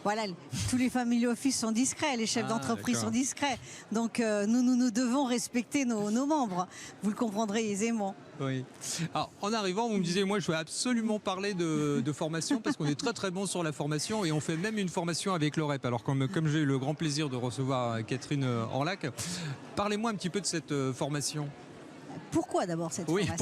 Voilà, tous les family office sont discrets, les chefs d'entreprise sont discrets. Donc nous devons respecter nos membres. Vous le comprendrez aisément. Oui. Alors, en arrivant, vous me disiez, moi, je veux absolument parler de formation parce qu'on est très très bon sur la formation et on fait même une formation avec l'OREP. Alors, comme j'ai eu le grand plaisir de recevoir Catherine Orlac, parlez-moi un petit peu de cette formation. Pourquoi d'abord cette formation?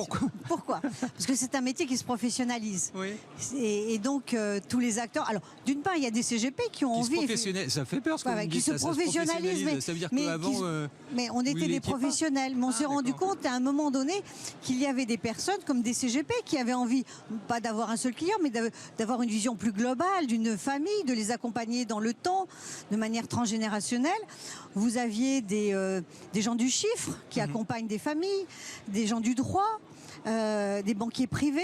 Pourquoi Parce que c'est un métier qui se professionnalise. Oui. Et donc tous les acteurs. Alors d'une part, il y a des CGP qui ont envie. Ça fait peur ce que vous me dites, qui se professionnalisent. Ça veut dire qu'avant. Mais on était des professionnels. Mais on s'est rendu compte à un moment donné qu'il y avait des personnes comme des CGP qui avaient envie, pas d'avoir un seul client, mais d'avoir une vision plus globale d'une famille, de les accompagner dans le temps, de manière transgénérationnelle. Vous aviez des gens du chiffre qui accompagnent des familles, des gens du droit, des banquiers privés,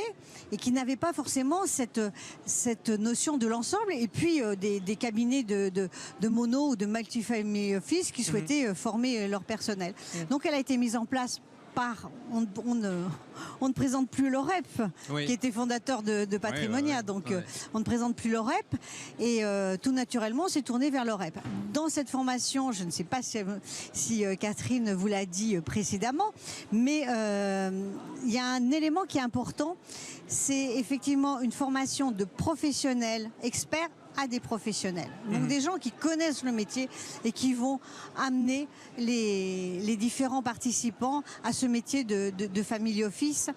et qui n'avaient pas forcément cette notion de l'ensemble, et puis des cabinets de mono ou de multifamily office qui souhaitaient former leur personnel. Donc elle a été mise en place par, on ne présente plus l'OREP, qui était fondateur de Patrimonia, donc on ne présente plus l'OREP, et tout naturellement on s'est tourné vers l'OREP. Dans cette formation, je ne sais pas si Catherine vous l'a dit précédemment, mais il y a un élément qui est important, c'est effectivement une formation de professionnels experts à des professionnels. Donc des gens qui connaissent le métier et qui vont amener les différents participants à ce métier de family office.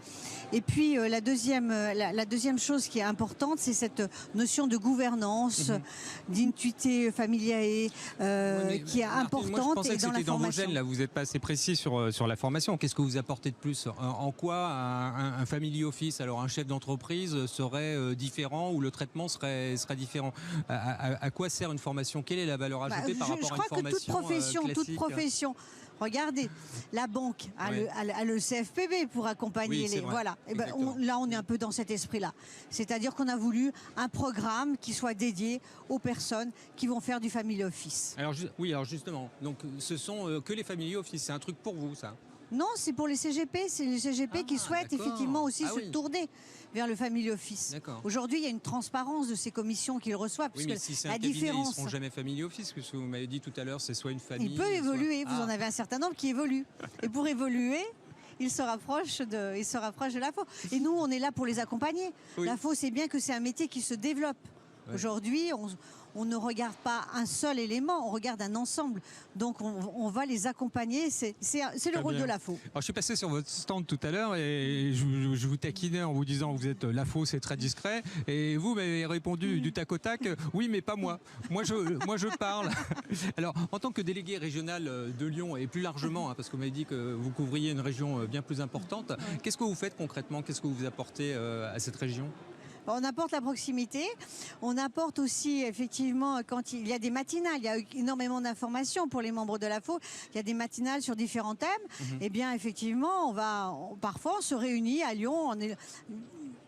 Et puis la deuxième chose qui est importante, c'est cette notion de gouvernance, d'intuité familiale qui est importante. Moi, je pensais que c'était dans vos formation. gènes, là, vous n'êtes pas assez précis sur la formation. Qu'est-ce que vous apportez de plus? En quoi un family office, alors un chef d'entreprise, serait différent ou le traitement serait différent? À quoi sert une formation? Quelle est la valeur ajoutée par rapport à une formation Je crois que toute profession. Regardez, la banque a le CFPB pour accompagner les. Voilà. Et là, on est un peu dans cet esprit-là. C'est-à-dire qu'on a voulu un programme qui soit dédié aux personnes qui vont faire du family office. Alors justement, donc ce sont que les family office. C'est un truc pour vous, ça? Non, c'est pour les CGP. C'est les CGP qui souhaitent effectivement aussi se tourner vers le family office. Aujourd'hui, il y a une transparence de ces commissions qu'ils reçoivent. Oui, mais si c'est un cabinet, ils ne seront jamais family office, parce que vous m'avez dit tout à l'heure, c'est soit une famille... Il peut évoluer, vous en avez un certain nombre qui évoluent. Et pour évoluer, il se rapproche de l'AFO. Et nous, on est là pour les accompagner. L'AFO, c'est bien que c'est un métier qui se développe. Aujourd'hui, on ne regarde pas un seul élément, on regarde un ensemble. Donc on va les accompagner, c'est le rôle de l'AFO. Alors je suis passé sur votre stand tout à l'heure et je vous taquinais en vous disant vous êtes l'AFO, c'est très discret. Et vous m'avez répondu du tac au tac, oui mais pas moi. Moi je parle. Alors en tant que délégué régional de Lyon et plus largement, parce que vous m'avez dit que vous couvriez une région bien plus importante, qu'est-ce que vous faites concrètement? Qu'est-ce que vous apportez à cette région? On apporte la proximité, on apporte aussi effectivement quand il y a des matinales, il y a énormément d'informations pour les membres de l'AFO, il y a des matinales sur différents thèmes, et bien effectivement parfois on se réunit à Lyon,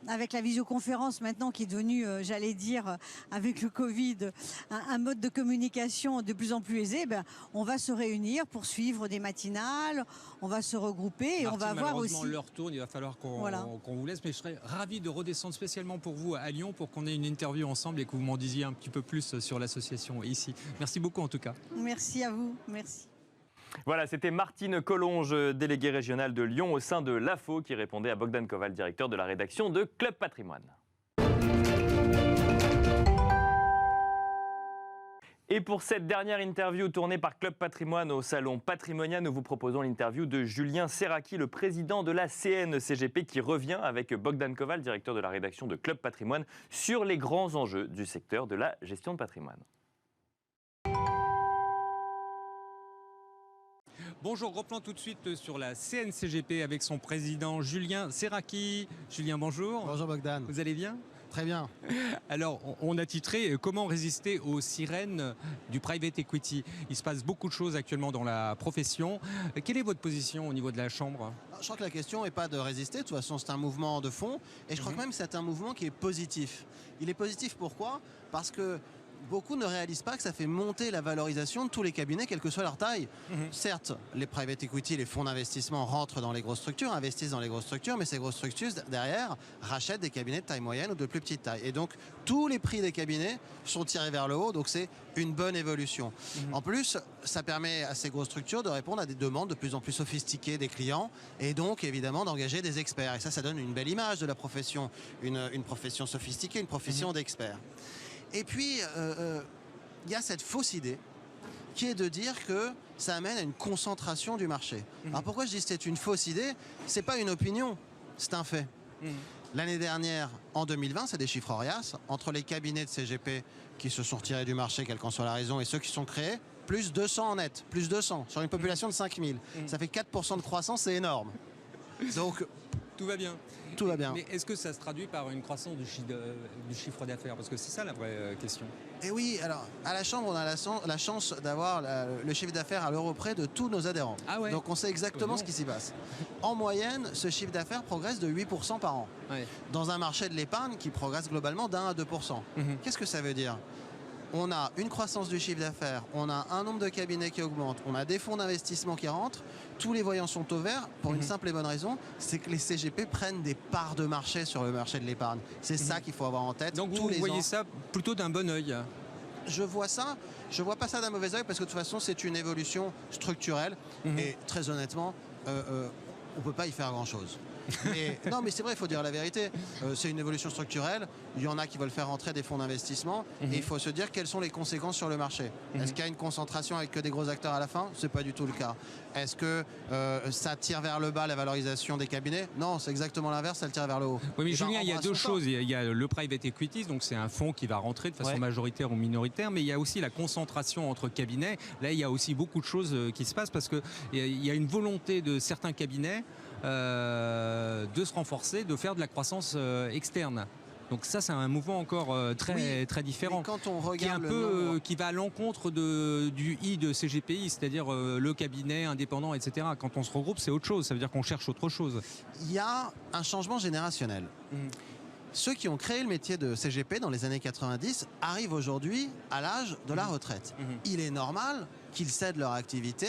avec la visioconférence maintenant qui est devenue, j'allais dire, avec le Covid, un mode de communication de plus en plus aisé, on va se réunir pour suivre des matinales, on va se regrouper et on va voir aussi... Malheureusement, l'heure tourne, il va falloir qu'on vous laisse, mais je serais ravi de redescendre spécialement pour vous à Lyon pour qu'on ait une interview ensemble et que vous m'en disiez un petit peu plus sur l'association ici. Merci beaucoup en tout cas. Merci à vous, merci. Voilà, c'était Martine Collonges, déléguée régionale de Lyon au sein de l'AFO, qui répondait à Bogdan Koval, directeur de la rédaction de Club Patrimoine. Et pour cette dernière interview tournée par Club Patrimoine au salon Patrimonia, nous vous proposons l'interview de Julien Serraki, le président de la CNCGP, qui revient avec Bogdan Koval, directeur de la rédaction de Club Patrimoine, sur les grands enjeux du secteur de la gestion de patrimoine. Bonjour, reprenons tout de suite sur la CNCGP avec son président Julien Serraki. Julien, bonjour. Bonjour Bogdan. Vous allez bien ? Très bien. Alors, on a titré « Comment résister aux sirènes du private equity ». Il se passe beaucoup de choses actuellement dans la profession. Quelle est votre position au niveau de la Chambre ? Je crois que la question n'est pas de résister. De toute façon, c'est un mouvement de fond. Et je crois que même que c'est un mouvement qui est positif. Il est positif pourquoi ? Parce que beaucoup ne réalisent pas que ça fait monter la valorisation de tous les cabinets, quelle que soit leur taille. Certes, les private equity, les fonds d'investissement rentrent dans les grosses structures, investissent dans les grosses structures, mais ces grosses structures, derrière, rachètent des cabinets de taille moyenne ou de plus petite taille. Et donc, tous les prix des cabinets sont tirés vers le haut, donc c'est une bonne évolution. En plus, ça permet à ces grosses structures de répondre à des demandes de plus en plus sophistiquées des clients, et donc, évidemment, d'engager des experts. Et ça donne une belle image de la profession, une profession sophistiquée, une profession d'experts. Et puis, il y a cette fausse idée qui est de dire que ça amène à une concentration du marché. Alors pourquoi je dis que c'est une fausse idée ? C'est pas une opinion, c'est un fait. L'année dernière, en 2020, c'est des chiffres Orias, entre les cabinets de CGP qui se sont retirés du marché, quelle qu'en soit la raison, et ceux qui sont créés, plus 200 en net, plus 200, sur une population de 5000. Ça fait 4% de croissance, c'est énorme. Donc, tout va bien. Tout va bien. Mais est-ce que ça se traduit par une croissance du chiffre d'affaires ? Parce que c'est ça la vraie question. Et oui, alors à la Chambre, on a la chance d'avoir le chiffre d'affaires à l'euro près de tous nos adhérents. Ah ouais. Donc on sait exactement ce qui s'y passe. En moyenne, ce chiffre d'affaires progresse de 8% par an. Ouais. Dans un marché de l'épargne qui progresse globalement d'1 à 2%. Qu'est-ce que ça veut dire ? On a une croissance du chiffre d'affaires, on a un nombre de cabinets qui augmente, on a des fonds d'investissement qui rentrent, tous les voyants sont au vert pour une simple et bonne raison, c'est que les CGP prennent des parts de marché sur le marché de l'épargne. C'est ça qu'il faut avoir en tête. Donc tous vous les voyez ans. ça plutôt d'un bon œil ? Je vois pas ça d'un mauvais œil parce que de toute façon c'est une évolution structurelle et très honnêtement, on peut pas y faire grand-chose. Non mais c'est vrai, il faut dire la vérité, c'est une évolution structurelle, il y en a qui veulent faire rentrer des fonds d'investissement et il faut se dire quelles sont les conséquences sur le marché. Est-ce qu'il y a une concentration avec que des gros acteurs à la fin ? C'est pas du tout le cas. Est-ce que ça tire vers le bas la valorisation des cabinets ? Non, c'est exactement l'inverse, ça le tire vers le haut. Oui, mais Julien, il y a deux choses. Il y a le private equity, donc c'est un fonds qui va rentrer de façon majoritaire ou minoritaire, mais il y a aussi la concentration entre cabinets. Là, il y a aussi beaucoup de choses qui se passent parce qu'il y a une volonté de certains cabinets de se renforcer, de faire de la croissance externe. Donc ça, c'est un mouvement encore très différent, quand on regarde qui va à l'encontre du I de CGPI, c'est-à-dire le cabinet indépendant, etc. Quand on se regroupe, c'est autre chose, ça veut dire qu'on cherche autre chose. Il y a un changement générationnel. Ceux qui ont créé le métier de CGP dans les années 90 arrivent aujourd'hui à l'âge de la retraite. Il est normal qu'ils cèdent leur activité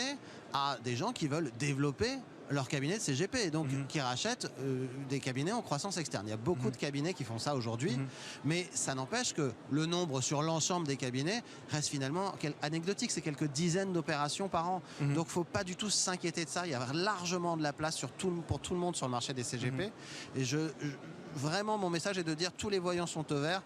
à des gens qui veulent développer leur cabinet de CGP et donc qui rachètent des cabinets en croissance externe. Il y a beaucoup de cabinets qui font ça aujourd'hui, mais ça n'empêche que le nombre sur l'ensemble des cabinets reste finalement anecdotique. C'est quelques dizaines d'opérations par an. Donc il ne faut pas du tout s'inquiéter de ça. Il y a largement de la place pour tout le monde sur le marché des CGP. Et vraiment, mon message est de dire tous les voyants sont au vert.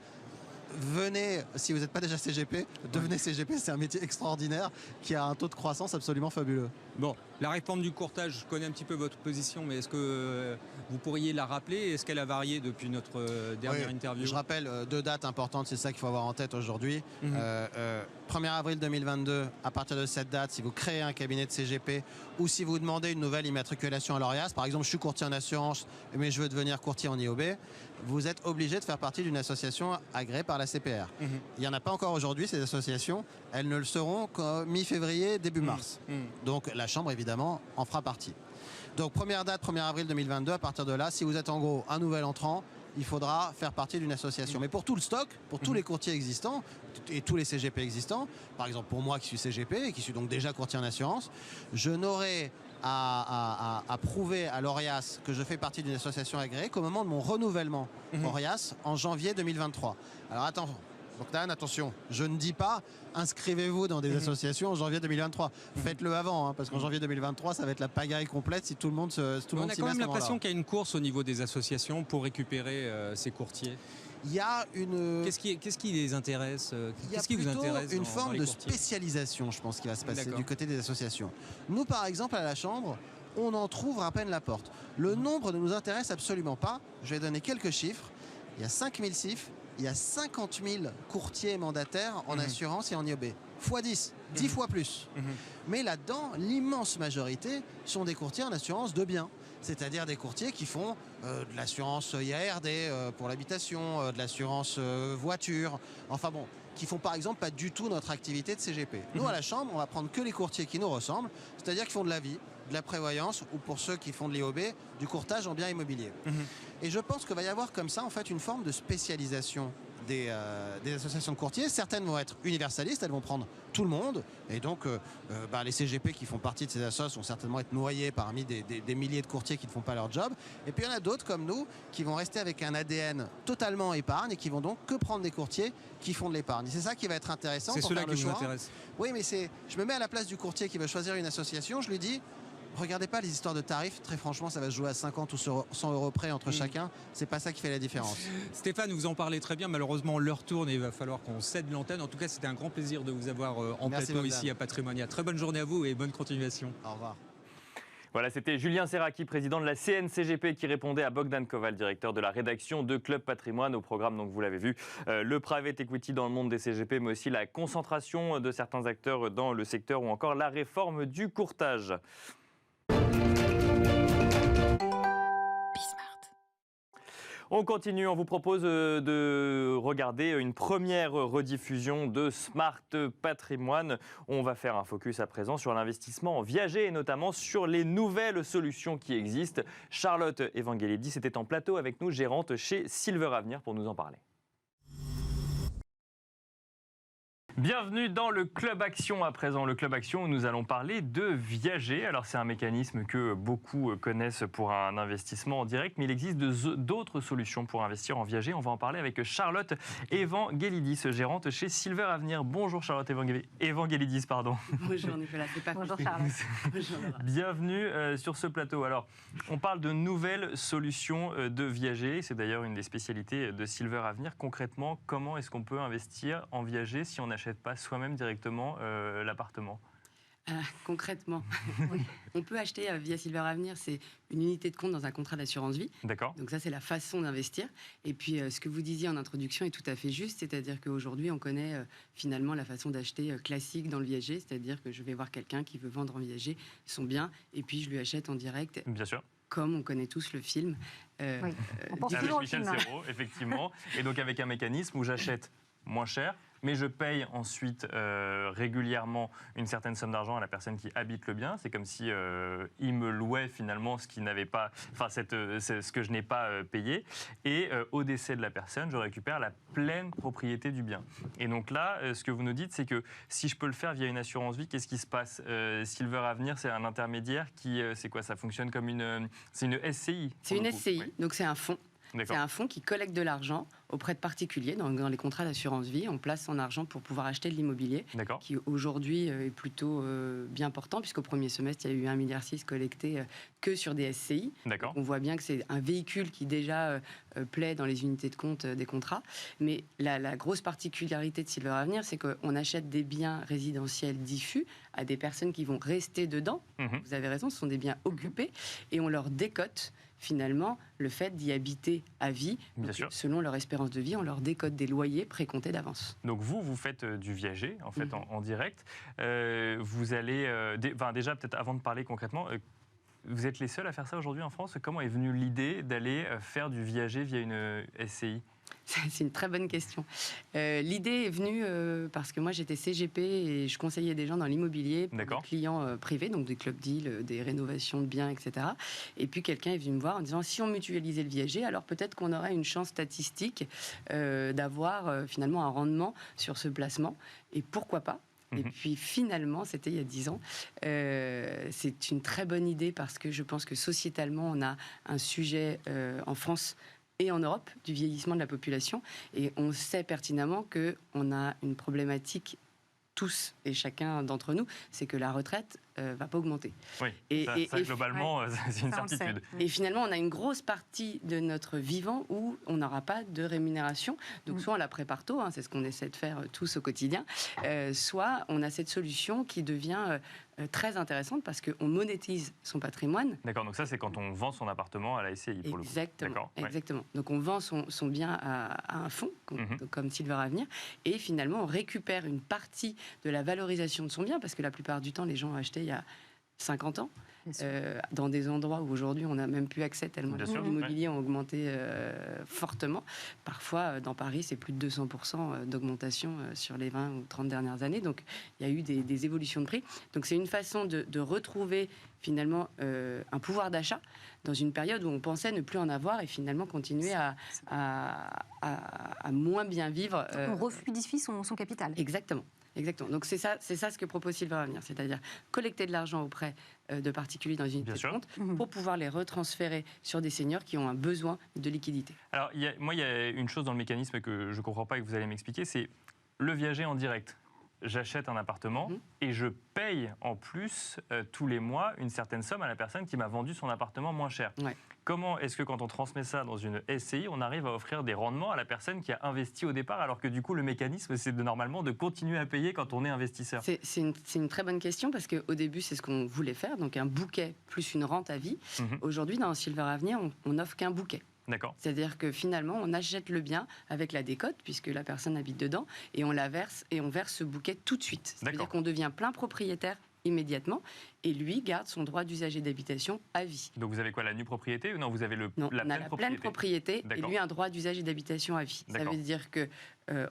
Venez, si vous n'êtes pas déjà CGP, devenez CGP, c'est un métier extraordinaire qui a un taux de croissance absolument fabuleux. Bon, la réforme du courtage, je connais un petit peu votre position, mais est-ce que vous pourriez la rappeler ? Est-ce qu'elle a varié depuis notre dernière interview ? Je rappelle deux dates importantes, c'est ça qu'il faut avoir en tête aujourd'hui. 1er avril 2022, à partir de cette date, si vous créez un cabinet de CGP ou si vous demandez une nouvelle immatriculation à l'ORIAS, par exemple je suis courtier en assurance mais je veux devenir courtier en IOB, vous êtes obligé de faire partie d'une association agréée par la CPR. Il n'y en a pas encore aujourd'hui ces associations, elles ne le seront qu'en mi-février, début mars. Donc la Chambre évidemment en fera partie. Donc première date, 1er avril 2022, à partir de là, si vous êtes en gros un nouvel entrant, il faudra faire partie d'une association. Mais pour tout le stock, pour tous les courtiers existants et tous les CGP existants, par exemple pour moi qui suis CGP et qui suis donc déjà courtier en assurance, je n'aurai à prouver à l'ORIAS que je fais partie d'une association agréée qu'au moment de mon renouvellement ORIAS en janvier 2023. Alors attends, Donc Dan, attention, je ne dis pas inscrivez-vous dans des associations en janvier 2023. Faites-le avant, hein, parce qu'en janvier 2023, ça va être la pagaille complète si tout le monde se On a quand même l'impression qu'il y a une course au niveau des associations pour récupérer ces courtiers. Il y a une... Qu'est-ce qui les intéresse Qu'est-ce qui vous intéresse une forme de spécialisation, je pense, qui va se passer du côté des associations. Nous, par exemple, à la Chambre, on en trouve à peine la porte. Le nombre ne nous intéresse absolument pas. Je vais donner quelques chiffres. Il y a 5000 CIF, il y a 50 000 courtiers mandataires en assurance et en IOB. Fois 10, 10 fois plus. Mais là-dedans, l'immense majorité sont des courtiers en assurance de biens. C'est-à-dire des courtiers qui font de l'assurance IARD pour l'habitation, de l'assurance voiture, enfin bon, qui font par exemple pas du tout notre activité de CGP. Nous, à la Chambre, on va prendre que les courtiers qui nous ressemblent, c'est-à-dire qui font de la vie, de la prévoyance, ou pour ceux qui font de l'IOB, du courtage en biens immobiliers. Et je pense qu'il va y avoir comme ça, en fait, une forme de spécialisation des associations de courtiers. Certaines vont être universalistes, elles vont prendre tout le monde, et donc les CGP qui font partie de ces associations vont certainement être noyés parmi des milliers de courtiers qui ne font pas leur job. Et puis il y en a d'autres comme nous qui vont rester avec un ADN totalement épargne et qui vont donc que prendre des courtiers qui font de l'épargne. C'est ça qui va être intéressant. C'est cela qui nous intéresse. Oui, mais je me mets à la place du courtier qui veut choisir une association, je lui dis regardez pas les histoires de tarifs, très franchement ça va se jouer à 50 ou 100 euros près entre chacun, c'est pas ça qui fait la différence. Stéphane, vous en parlez très bien, malheureusement l'heure tourne et il va falloir qu'on cède l'antenne. En tout cas c'était un grand plaisir de vous avoir en plateau ici à Patrimonia. Très bonne journée à vous et bonne continuation. Au revoir. Voilà, c'était Julien Serraki, président de la CNCGP, qui répondait à Bogdan Koval, directeur de la rédaction de Club Patrimoine. Au programme, donc vous l'avez vu, le private equity dans le monde des CGP, mais aussi la concentration de certains acteurs dans le secteur ou encore la réforme du courtage. On continue, on vous propose de regarder une première rediffusion de Smart Patrimoine. On va faire un focus à présent sur l'investissement en viager et notamment sur les nouvelles solutions qui existent. Charlotte Evangelidis était en plateau avec nous, gérante chez Silver Avenir, pour nous en parler. Bienvenue dans le Club Action à présent. Le Club Action où nous allons parler de viager. Alors c'est un mécanisme que beaucoup connaissent pour un investissement en direct, mais il existe d'autres solutions pour investir en viager. On va en parler avec Charlotte Evangelidis, gérante chez Silver Avenir. Bonjour Charlotte Evangelidis, pardon. Bonjour Nicolas, c'est pas bonjour Charlotte. Bonjour. Bienvenue sur ce plateau. Alors on parle de nouvelles solutions de viager. C'est d'ailleurs une des spécialités de Silver Avenir. Concrètement, comment est-ce qu'on peut investir en viager si on n'achète pas soi-même directement l'appartement? Concrètement, on peut acheter via Silver Avenir, c'est une unité de compte dans un contrat d'assurance vie. D'accord. Donc ça, c'est la façon d'investir. Et puis, ce que vous disiez en introduction est tout à fait juste, c'est-à-dire qu'aujourd'hui, on connaît finalement la façon d'acheter classique dans le viager, c'est-à-dire que je vais voir quelqu'un qui veut vendre en viager son bien, et puis je lui achète en direct. Bien sûr. Comme on connaît tous le film. Avec Michel Serrault, effectivement. Et donc avec un mécanisme où j'achète moins cher, mais je paye ensuite régulièrement une certaine somme d'argent à la personne qui habite le bien. C'est comme si il me louait finalement ce qui n'avait pas, enfin ce que je n'ai pas payé. Et au décès de la personne, je récupère la pleine propriété du bien. Et donc là, ce que vous nous dites, c'est que si je peux le faire via une assurance vie, qu'est-ce qui se passe? Silver Avenir, c'est un intermédiaire qui, c'est quoi? Ça fonctionne comme c'est une SCI. C'est une SCI, oui. Donc c'est un fonds. C'est un fonds qui collecte de l'argent auprès de particuliers. Dans les contrats d'assurance vie, on place son argent pour pouvoir acheter de l'immobilier, qui aujourd'hui est plutôt bien portant, puisqu'au premier semestre, il y a eu 1,6 milliard collecté que sur des SCI. On voit bien que c'est un véhicule qui déjà plaît dans les unités de compte des contrats. Mais la grosse particularité de Silver Avenir, c'est qu'on achète des biens résidentiels diffus à des personnes qui vont rester dedans. Vous avez raison, ce sont des biens occupés. Et on leur décote finalement le fait d'y habiter à vie. Donc, selon leur espérance de vie, on leur décode des loyers précomptés d'avance. Donc vous faites du viager en fait en direct. Vous allez, déjà peut-être avant de parler concrètement, vous êtes les seuls à faire ça aujourd'hui en France. Comment est venue l'idée d'aller faire du viager via une SCI? C'est une très bonne question. L'idée est venue parce que moi j'étais CGP et je conseillais des gens dans l'immobilier, pour des clients privés, donc des club deals, des rénovations de biens, etc. Et puis quelqu'un est venu me voir en disant si on mutualisait le viager, alors peut-être qu'on aurait une chance statistique d'avoir finalement un rendement sur ce placement. Et pourquoi pas? Et puis finalement, c'était il y a 10 ans. C'est une très bonne idée parce que je pense que sociétalement, on a un sujet en France et en Europe du vieillissement de la population. Et on sait pertinemment qu'on a une problématique tous et chacun d'entre nous, c'est que la retraite va pas augmenter. Oui, ça globalement, c'est une certitude. Et finalement, on a une grosse partie de notre vivant où on n'aura pas de rémunération. Donc soit on la prépare tôt, c'est ce qu'on essaie de faire tous au quotidien, soit on a cette solution qui devient très intéressante parce qu'on monétise son patrimoine. D'accord, donc ça c'est quand on vend son appartement à la SCI pour exactement, le coup. Exactement. Donc on vend son bien à un fonds, comme Silver Avenir, et finalement on récupère une partie de la valorisation de son bien, parce que la plupart du temps les gens ont acheté il y a 50 ans, dans des endroits où aujourd'hui on n'a même plus accès tellement les immobiliers ont augmenté fortement. Parfois, dans Paris, c'est plus de 200% d'augmentation sur les 20 ou 30 dernières années. Donc, il y a eu des évolutions de prix. Donc, c'est une façon de retrouver finalement un pouvoir d'achat dans une période où on pensait ne plus en avoir et finalement continuer à moins bien vivre. On refluidifie son capital. Exactement. Exactement. Donc c'est ça ce que propose Silver Avenir, c'est-à-dire collecter de l'argent auprès de particuliers dans une unité de compte pour pouvoir les retransférer sur des seniors qui ont un besoin de liquidité. Alors il y a une chose dans le mécanisme que je ne comprends pas et que vous allez m'expliquer, c'est le viager en direct. J'achète un appartement et je paye en plus tous les mois une certaine somme à la personne qui m'a vendu son appartement moins cher. Ouais. Comment est-ce que quand on transmet ça dans une SCI, on arrive à offrir des rendements à la personne qui a investi au départ, alors que du coup le mécanisme c'est normalement de continuer à payer quand on est investisseur? C'est une très bonne question parce qu'au début c'est ce qu'on voulait faire, donc un bouquet plus une rente à vie. Aujourd'hui dans Silver Avenir on n'offre qu'un bouquet. D'accord. C'est-à-dire que finalement, on achète le bien avec la décote, puisque la personne habite dedans, et on la verse, et on verse ce bouquet tout de suite. C'est-à-dire qu'on devient plein propriétaire immédiatement, et lui garde son droit d'usage et d'habitation à vie. Donc vous avez quoi, la nue propriété ou non, vous avez la pleine propriété et lui un droit d'usage et d'habitation à vie. Ça veut dire que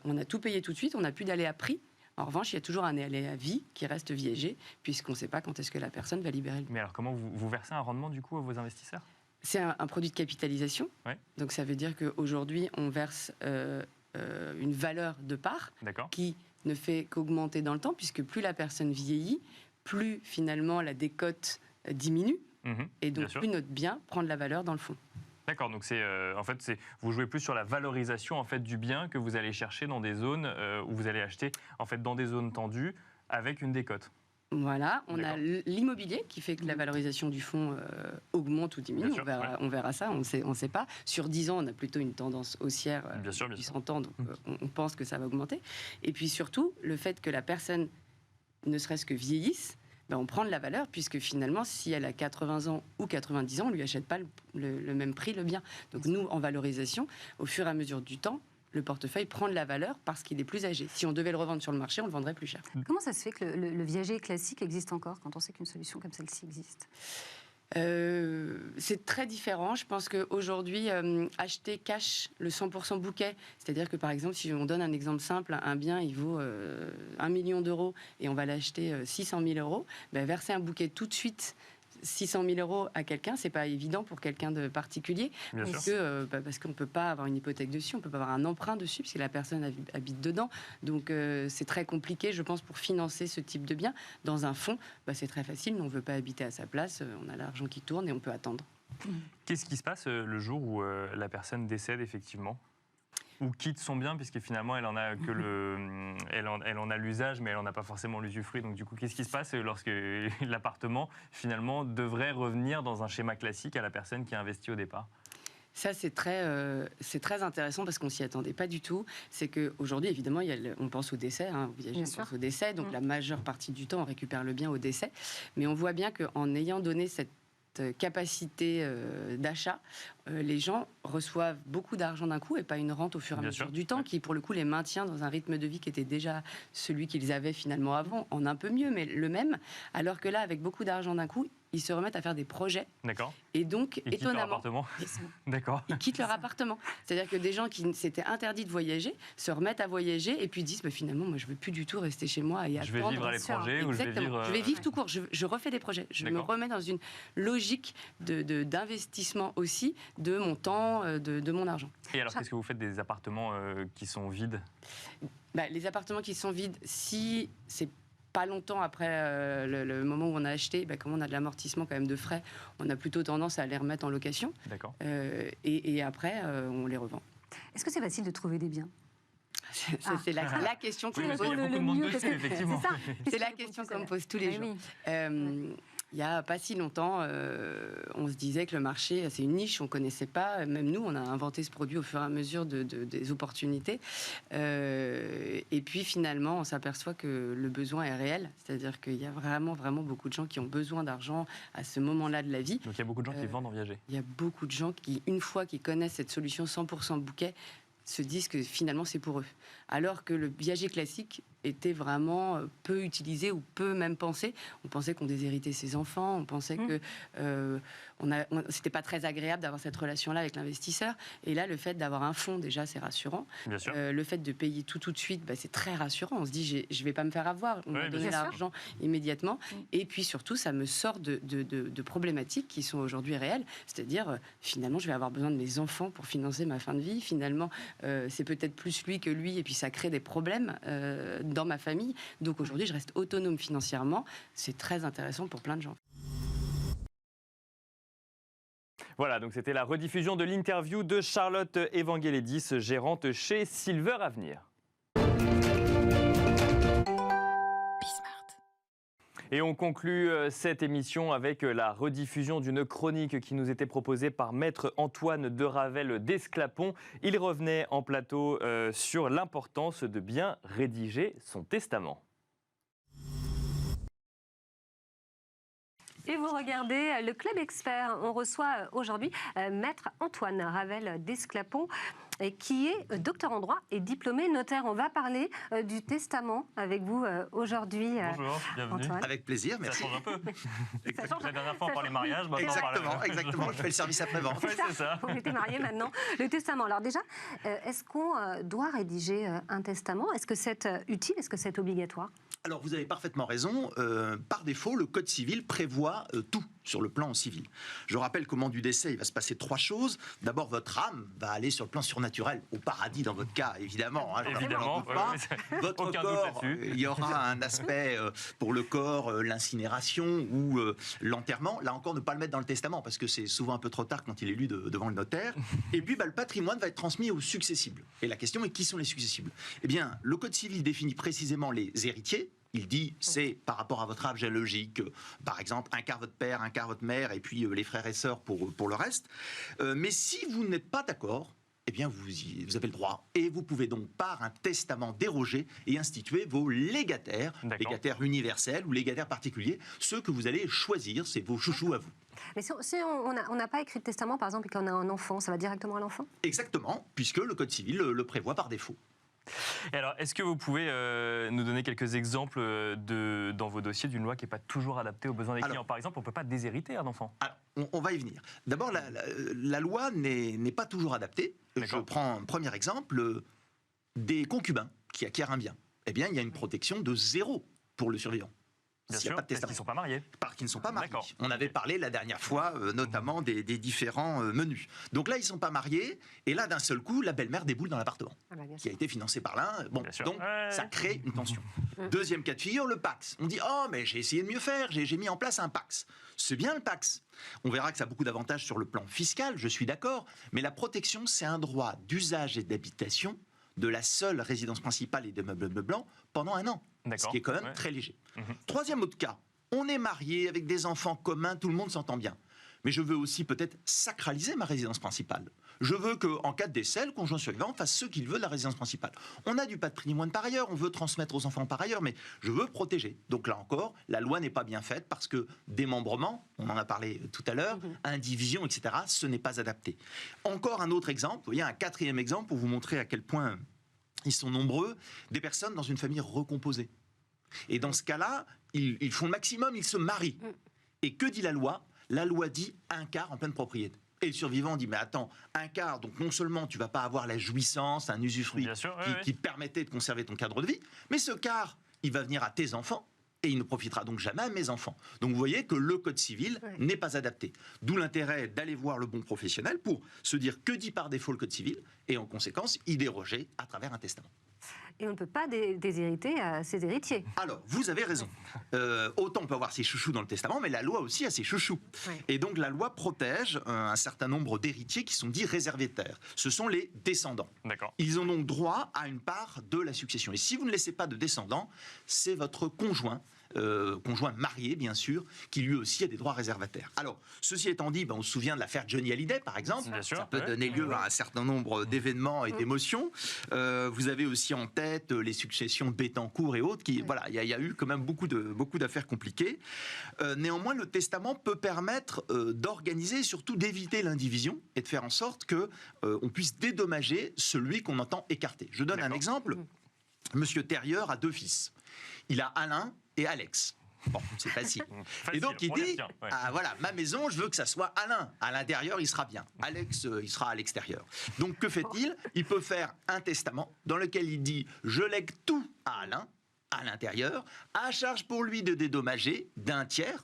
on a tout payé tout de suite, on n'a plus d'aller à prix. En revanche, il y a toujours un aléa à vie qui reste viégé, puisqu'on ne sait pas quand est-ce que la personne va libérer le bien. Mais alors comment vous versez un rendement du coup à vos investisseurs? C'est un produit de capitalisation. Ouais. Donc ça veut dire qu'aujourd'hui, on verse une valeur de part qui ne fait qu'augmenter dans le temps, puisque plus la personne vieillit, plus finalement la décote diminue, et donc plus notre bien prend de la valeur dans le fond. D'accord, donc vous jouez plus sur la valorisation en fait du bien que vous allez chercher dans des zones où vous allez acheter en fait dans des zones tendues avec une décote. Voilà, on a l'immobilier qui fait que la valorisation du fonds augmente ou diminue. On verra ça, on sait pas. Sur 10 ans, on a plutôt une tendance haussière depuis 100 ans, donc on pense que ça va augmenter. Et puis surtout, le fait que la personne ne serait-ce que vieillisse, on prend de la valeur, puisque finalement, si elle a 80 ans ou 90 ans, on ne lui achète pas le même prix le bien. Donc nous, en valorisation, au fur et à mesure du temps, le portefeuille prend de la valeur parce qu'il est plus âgé. Si on devait le revendre sur le marché, on le vendrait plus cher. Comment ça se fait que le viager classique existe encore quand on sait qu'une solution comme celle-ci existe? C'est très différent. Je pense qu'aujourd'hui, acheter cash le 100% bouquet, c'est-à-dire que par exemple, si on donne un exemple simple, un bien il vaut 1 million d'euros et on va l'acheter 600 000 euros, verser un bouquet tout de suite 600 000 euros à quelqu'un, c'est pas évident pour quelqu'un de particulier, parce qu'on peut pas avoir une hypothèque dessus, on peut pas avoir un emprunt dessus, parce que la personne habite dedans. Donc c'est très compliqué, je pense, pour financer ce type de bien. Dans un fonds, c'est très facile, on veut pas habiter à sa place, on a l'argent qui tourne et on peut attendre. Qu'est-ce qui se passe le jour où la personne décède effectivement ? Ou quitte son bien, puisque finalement elle en a que elle en a l'usage, mais elle n'en a pas forcément l'usufruit. Donc du coup, qu'est-ce qui se passe lorsque l'appartement finalement devrait revenir dans un schéma classique à la personne qui a investi au départ? Ça, c'est très intéressant parce qu'on ne s'y attendait pas du tout. C'est qu'aujourd'hui, évidemment, on pense au décès, on pense au décès, donc la majeure partie du temps, on récupère le bien au décès. Mais on voit bien qu'en ayant donné cette capacité d'achat, les gens reçoivent beaucoup d'argent d'un coup et pas une rente au fur et à mesure du temps qui, pour le coup, les maintient dans un rythme de vie qui était déjà celui qu'ils avaient finalement avant, en un peu mieux, mais le même. Alors que là, avec beaucoup d'argent d'un coup, ils se remettent à faire des projets. D'accord. Et donc, ils étonnamment, ils quittent leur appartement. C'est-à-dire que des gens qui s'étaient interdits de voyager se remettent à voyager et puis disent finalement, moi, je veux plus du tout rester chez moi et attendre. Je vais vivre à l'étranger ou je vais vivre tout court. Je refais des projets. Je me remets dans une logique d'investissement aussi de mon temps, de mon argent. Et alors, qu'est-ce que vous faites des appartements qui sont vides ? Les appartements qui sont vides, si c'est pas longtemps après le moment où on a acheté, comme on a de l'amortissement quand même de frais, on a plutôt tendance à les remettre en location. D'accord. Et après, on les revend. Est-ce que c'est facile de trouver des biens ? C'est la question qu'on oui, me pose. il y a beaucoup de monde dessus, effectivement. C'est la question qu'on me pose tous les jours. Il n'y a pas si longtemps, on se disait que le marché, c'est une niche, on ne connaissait pas. Même nous, on a inventé ce produit au fur et à mesure des opportunités. Et puis finalement, on s'aperçoit que le besoin est réel. C'est-à-dire qu'il y a vraiment, vraiment beaucoup de gens qui ont besoin d'argent à ce moment-là de la vie. Donc il y a beaucoup de gens qui vendent en viager. Il y a beaucoup de gens qui, une fois qu'ils connaissent cette solution 100% bouquet, se disent que finalement c'est pour eux. Alors que le viager classique était vraiment peu utilisé ou peu même pensé. On pensait qu'on déshéritait ses enfants, on pensait que c'était pas très agréable d'avoir cette relation-là avec l'investisseur. Et là, le fait d'avoir un fonds, déjà, c'est rassurant. Bien sûr. Le fait de payer tout de suite, c'est très rassurant. On se dit, je vais pas me faire avoir. On va donner l'argent immédiatement. Et puis surtout, ça me sort de problématiques qui sont aujourd'hui réelles. C'est-à-dire, finalement, je vais avoir besoin de mes enfants pour financer ma fin de vie. Finalement, c'est peut-être plus lui que lui. Et puis, ça crée des problèmes dans ma famille. Donc aujourd'hui, je reste autonome financièrement. C'est très intéressant pour plein de gens. Voilà, donc c'était la rediffusion de l'interview de Charlotte Evangelidis, gérante chez Silver Avenir. Et on conclut cette émission avec la rediffusion d'une chronique qui nous était proposée par Maître Antoine de Ravel d'Esclapon. Il revenait en plateau sur l'importance de bien rédiger son testament. Et vous regardez le Club Expert. On reçoit aujourd'hui Maître Antoine Ravel d'Esclapon, qui est docteur en droit et diplômé notaire. On va parler du testament avec vous aujourd'hui. Bonjour, bienvenue. Antoine. Avec plaisir, merci. Ça change un peu. La dernière fois, on parlait mariage. Exactement. Je fais le service après-vente. C'est ça. On était mariés maintenant. Le testament. Alors déjà, est-ce qu'on doit rédiger un testament ? Est-ce que c'est utile ? Est-ce que c'est obligatoire ? Alors, vous avez parfaitement raison. Par défaut, le Code civil prévoit tout sur le plan civil. Je rappelle qu'au moment du décès, il va se passer 3 choses. D'abord, votre âme va aller sur le plan surnaturel, au paradis dans votre cas, évidemment. Évidemment. Votre corps, il y aura un aspect pour le corps, l'incinération ou l'enterrement. Là encore, ne pas le mettre dans le testament, parce que c'est souvent un peu trop tard quand il est lu devant le notaire. Et puis, le patrimoine va être transmis aux successibles. Et la question est, qui sont les successibles ? Eh bien, le Code civil définit précisément les héritiers. Il dit, c'est par rapport à votre âge géologique, par exemple, un quart votre père, un quart votre mère, et puis les frères et sœurs pour le reste. Mais si vous n'êtes pas d'accord, eh bien, vous avez le droit. Et vous pouvez donc, par un testament, déroger et instituer vos légataires, légataires universels ou légataires particuliers, ceux que vous allez choisir, c'est vos chouchous à vous. Mais si on n'a pas écrit de testament, par exemple, et qu'on a un enfant, ça va directement à l'enfant ? Exactement, puisque le Code civil le prévoit par défaut. Et alors, est-ce que vous pouvez nous donner quelques exemples dans vos dossiers d'une loi qui n'est pas toujours adaptée aux besoins des clients ? Par exemple, on ne peut pas déshériter un enfant. Alors, on va y venir. D'abord, la loi n'est pas toujours adaptée. Je prends un premier exemple, des concubins qui acquièrent un bien. Eh bien, il y a une protection de 0 pour le survivant. Bien sûr, parce qu'ils ne sont pas mariés. Parce qu'ils ne sont pas mariés. On avait parlé la dernière fois, notamment des différents menus. Donc là, ils ne sont pas mariés, et là, d'un seul coup, la belle-mère déboule dans l'appartement, qui a été financé par l'un. Bon, donc, ça crée une tension. Deuxième cas de figure, le Pacs. On dit, oh, mais j'ai essayé de mieux faire, j'ai mis en place un Pacs. C'est bien le Pacs. On verra que ça a beaucoup d'avantages sur le plan fiscal, je suis d'accord, mais la protection, c'est un droit d'usage et d'habitation de la seule résidence principale et des meubles blancs pendant 1 an. Ce qui est quand même très léger. Troisième autre cas, on est marié avec des enfants communs, tout le monde s'entend bien. Mais je veux aussi peut-être sacraliser ma résidence principale. Je veux qu'en cas de décès, le conjoint survivant fasse ce qu'il veut de la résidence principale. On a du patrimoine par ailleurs, on veut transmettre aux enfants par ailleurs, mais je veux protéger. Donc là encore, la loi n'est pas bien faite parce que démembrement, on en a parlé tout à l'heure, indivision, etc., ce n'est pas adapté. Encore un autre exemple, vous voyez, un 4e exemple pour vous montrer à quel point ils sont nombreux, des personnes dans une famille recomposée. Et dans ce cas-là, ils font le maximum, ils se marient. Et que dit la loi ? La loi dit 1/4 en pleine propriété. Et le survivant dit, mais attends, 1/4, donc non seulement tu vas pas avoir la jouissance, un usufruit qui permettait de conserver ton cadre de vie, mais ce quart, il va venir à tes enfants, et il ne profitera donc jamais à mes enfants. Donc vous voyez que le Code civil n'est pas adapté. D'où l'intérêt d'aller voir le bon professionnel pour se dire que dit par défaut le Code civil, et en conséquence, y déroger à travers un testament. Et on ne peut pas déshériter à ses héritiers. Alors, vous avez raison. Autant on peut avoir ses chouchous dans le testament, mais la loi aussi a ses chouchous. Ouais. Et donc la loi protège un certain nombre d'héritiers qui sont dits réservétaires. Ce sont les descendants. Ils ont donc droit à une part de la succession. Et si vous ne laissez pas de descendants, c'est votre conjoint marié, bien sûr, qui lui aussi a des droits réservataires. Alors, ceci étant dit, on se souvient de l'affaire Johnny Hallyday, par exemple. Ça peut donner lieu à un certain nombre d'événements et d'émotions. Vous avez aussi en tête les successions de Bettencourt et autres. Voilà, il y a eu quand même beaucoup d'affaires compliquées. Néanmoins, le testament peut permettre d'organiser et surtout d'éviter l'indivision et de faire en sorte qu'on puisse dédommager celui qu'on entend écarter. Je donne un exemple. Monsieur Thérieur a 2 fils. Il a Alain et Alex. Bon, c'est facile. Et donc il dit, voilà, ma maison, je veux que ça soit Alain. À l'intérieur, il sera bien. Alex, il sera à l'extérieur. Donc que fait-il? Il peut faire un testament dans lequel il dit, je lègue tout à Alain, à l'intérieur, à charge pour lui de dédommager d'un tiers,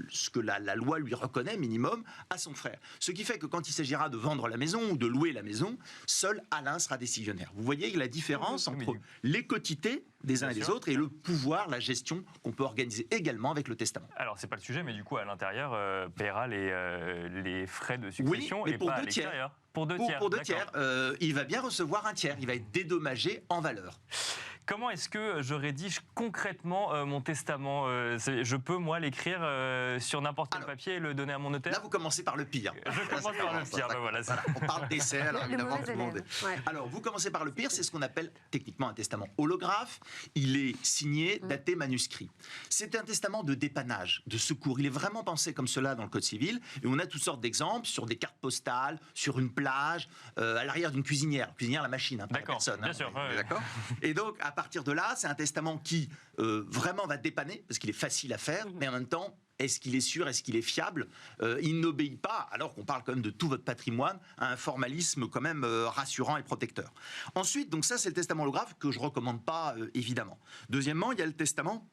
ce que la loi lui reconnaît minimum, à son frère. Ce qui fait que quand il s'agira de vendre la maison ou de louer la maison, seul Alain sera décisionnaire. Vous voyez la différence entre les quotités des uns et des autres et le pouvoir, la gestion qu'on peut organiser également avec le testament. Alors, c'est pas le sujet, mais du coup, à l'intérieur, paiera les frais de succession, oui, mais et pour pas 2 à tiers. l'extérieur. Pour 2 tiers. Pour 2 tiers, il va bien recevoir un tiers. Il va être dédommagé en valeur. Comment est-ce que je rédige concrètement mon testament? Je peux, moi, l'écrire sur n'importe quel papier et le donner à mon notaire? Là, vous commencez par le pire. Je commence par le pire, voilà. On parle d'essai, alors évidemment, tout le monde. Alors, vous commencez par le pire, c'est ce qu'on appelle techniquement un testament holographe. Il est signé, daté, manuscrit. C'est un testament de dépannage, de secours. Il est vraiment pensé comme cela dans le Code civil. Et on a toutes sortes d'exemples sur des cartes postales, sur une plage, à l'arrière d'une cuisinière. Cuisinière, la machine, pas la personne. Bien sûr. D'accord. Et donc, à partir de là, c'est un testament qui vraiment va dépanner, parce qu'il est facile à faire, mais en même temps, est-ce qu'il est sûr, est-ce qu'il est fiable? Il n'obéit pas, alors qu'on parle quand même de tout votre patrimoine, à un formalisme quand même rassurant et protecteur. Ensuite, donc ça, c'est le testament holographe que je ne recommande pas, évidemment. Deuxièmement, il y a le testament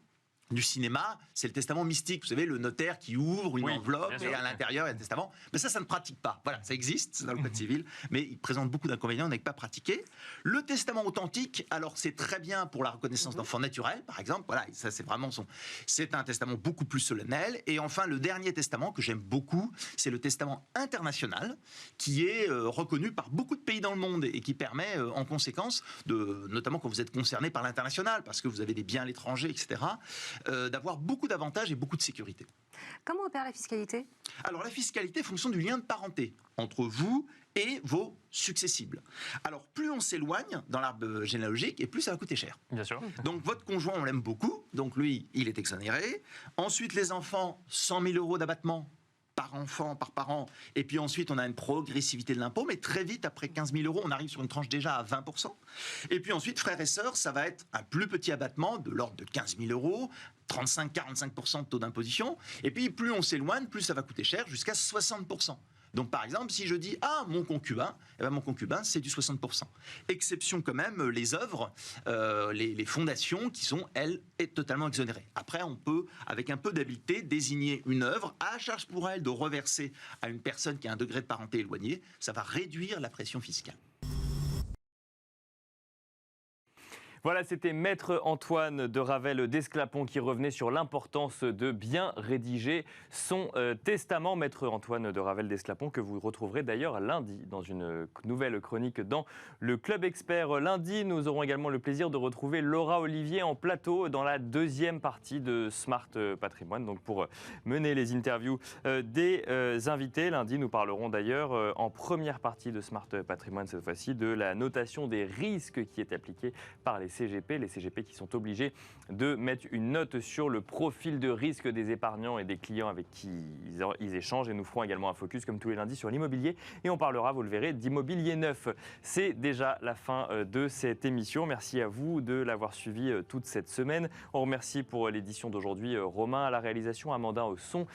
du cinéma, c'est le testament mystique. Vous savez, le notaire qui ouvre une enveloppe et à l'intérieur, il y a un testament. Mais ça ne pratique pas. Voilà, ça existe, c'est dans le Code civil, mais il présente beaucoup d'inconvénients, on n'est pas pratiqué. Le testament authentique, alors c'est très bien pour la reconnaissance d'enfants naturels, par exemple. Voilà, ça c'est vraiment c'est un testament beaucoup plus solennel. Et enfin, le dernier testament que j'aime beaucoup, c'est le testament international, qui est reconnu par beaucoup de pays dans le monde et qui permet, en conséquence, notamment quand vous êtes concerné par l'international, parce que vous avez des biens à l'étranger, etc., d'avoir beaucoup d'avantages et beaucoup de sécurité. Comment opère la fiscalité? Alors la fiscalité fonctionne du lien de parenté entre vous et vos successibles. Alors plus on s'éloigne dans l'arbre généalogique et plus ça va coûter cher. Bien sûr. Donc votre conjoint, on l'aime beaucoup, donc lui, il est exonéré. Ensuite les enfants, 100 000 € d'abattement par enfant, par parent, et puis ensuite on a une progressivité de l'impôt, mais très vite, après 15 000 €, on arrive sur une tranche déjà à 20%. Et puis ensuite, frères et sœurs, ça va être un plus petit abattement de l'ordre de 15 000 €, 35-45% de taux d'imposition, et puis plus on s'éloigne, plus ça va coûter cher, jusqu'à 60%. Donc par exemple, si je dis « Ah, mon concubin », eh ben, mon concubin, c'est du 60%. Exception quand même, les œuvres, les fondations qui sont, elles, totalement exonérées. Après, on peut, avec un peu d'habileté, désigner une œuvre à charge pour elle de reverser à une personne qui a un degré de parenté éloigné. Ça va réduire la pression fiscale. Voilà, c'était Maître Antoine de Ravel d'Esclapon qui revenait sur l'importance de bien rédiger son testament. Maître Antoine de Ravel d'Esclapon que vous retrouverez d'ailleurs lundi dans une nouvelle chronique dans le Club Expert. Lundi, nous aurons également le plaisir de retrouver Laura Olivier en plateau dans la deuxième partie de Smart Patrimoine. Donc pour mener les interviews des invités. Lundi, nous parlerons d'ailleurs en première partie de Smart Patrimoine cette fois-ci de la notation des risques qui est appliquée par les CGP qui sont obligés de mettre une note sur le profil de risque des épargnants et des clients avec qui ils échangent. Et nous ferons également un focus, comme tous les lundis, sur l'immobilier. Et on parlera, vous le verrez, d'immobilier neuf. C'est déjà la fin de cette émission. Merci à vous de l'avoir suivi toute cette semaine. On remercie pour l'édition d'aujourd'hui Romain à la réalisation, Amandin au son,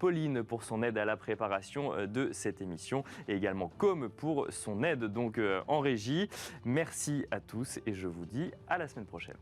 Pauline pour son aide à la préparation de cette émission et également Com pour son aide donc en régie. Merci à tous et je vous dis à la semaine prochaine.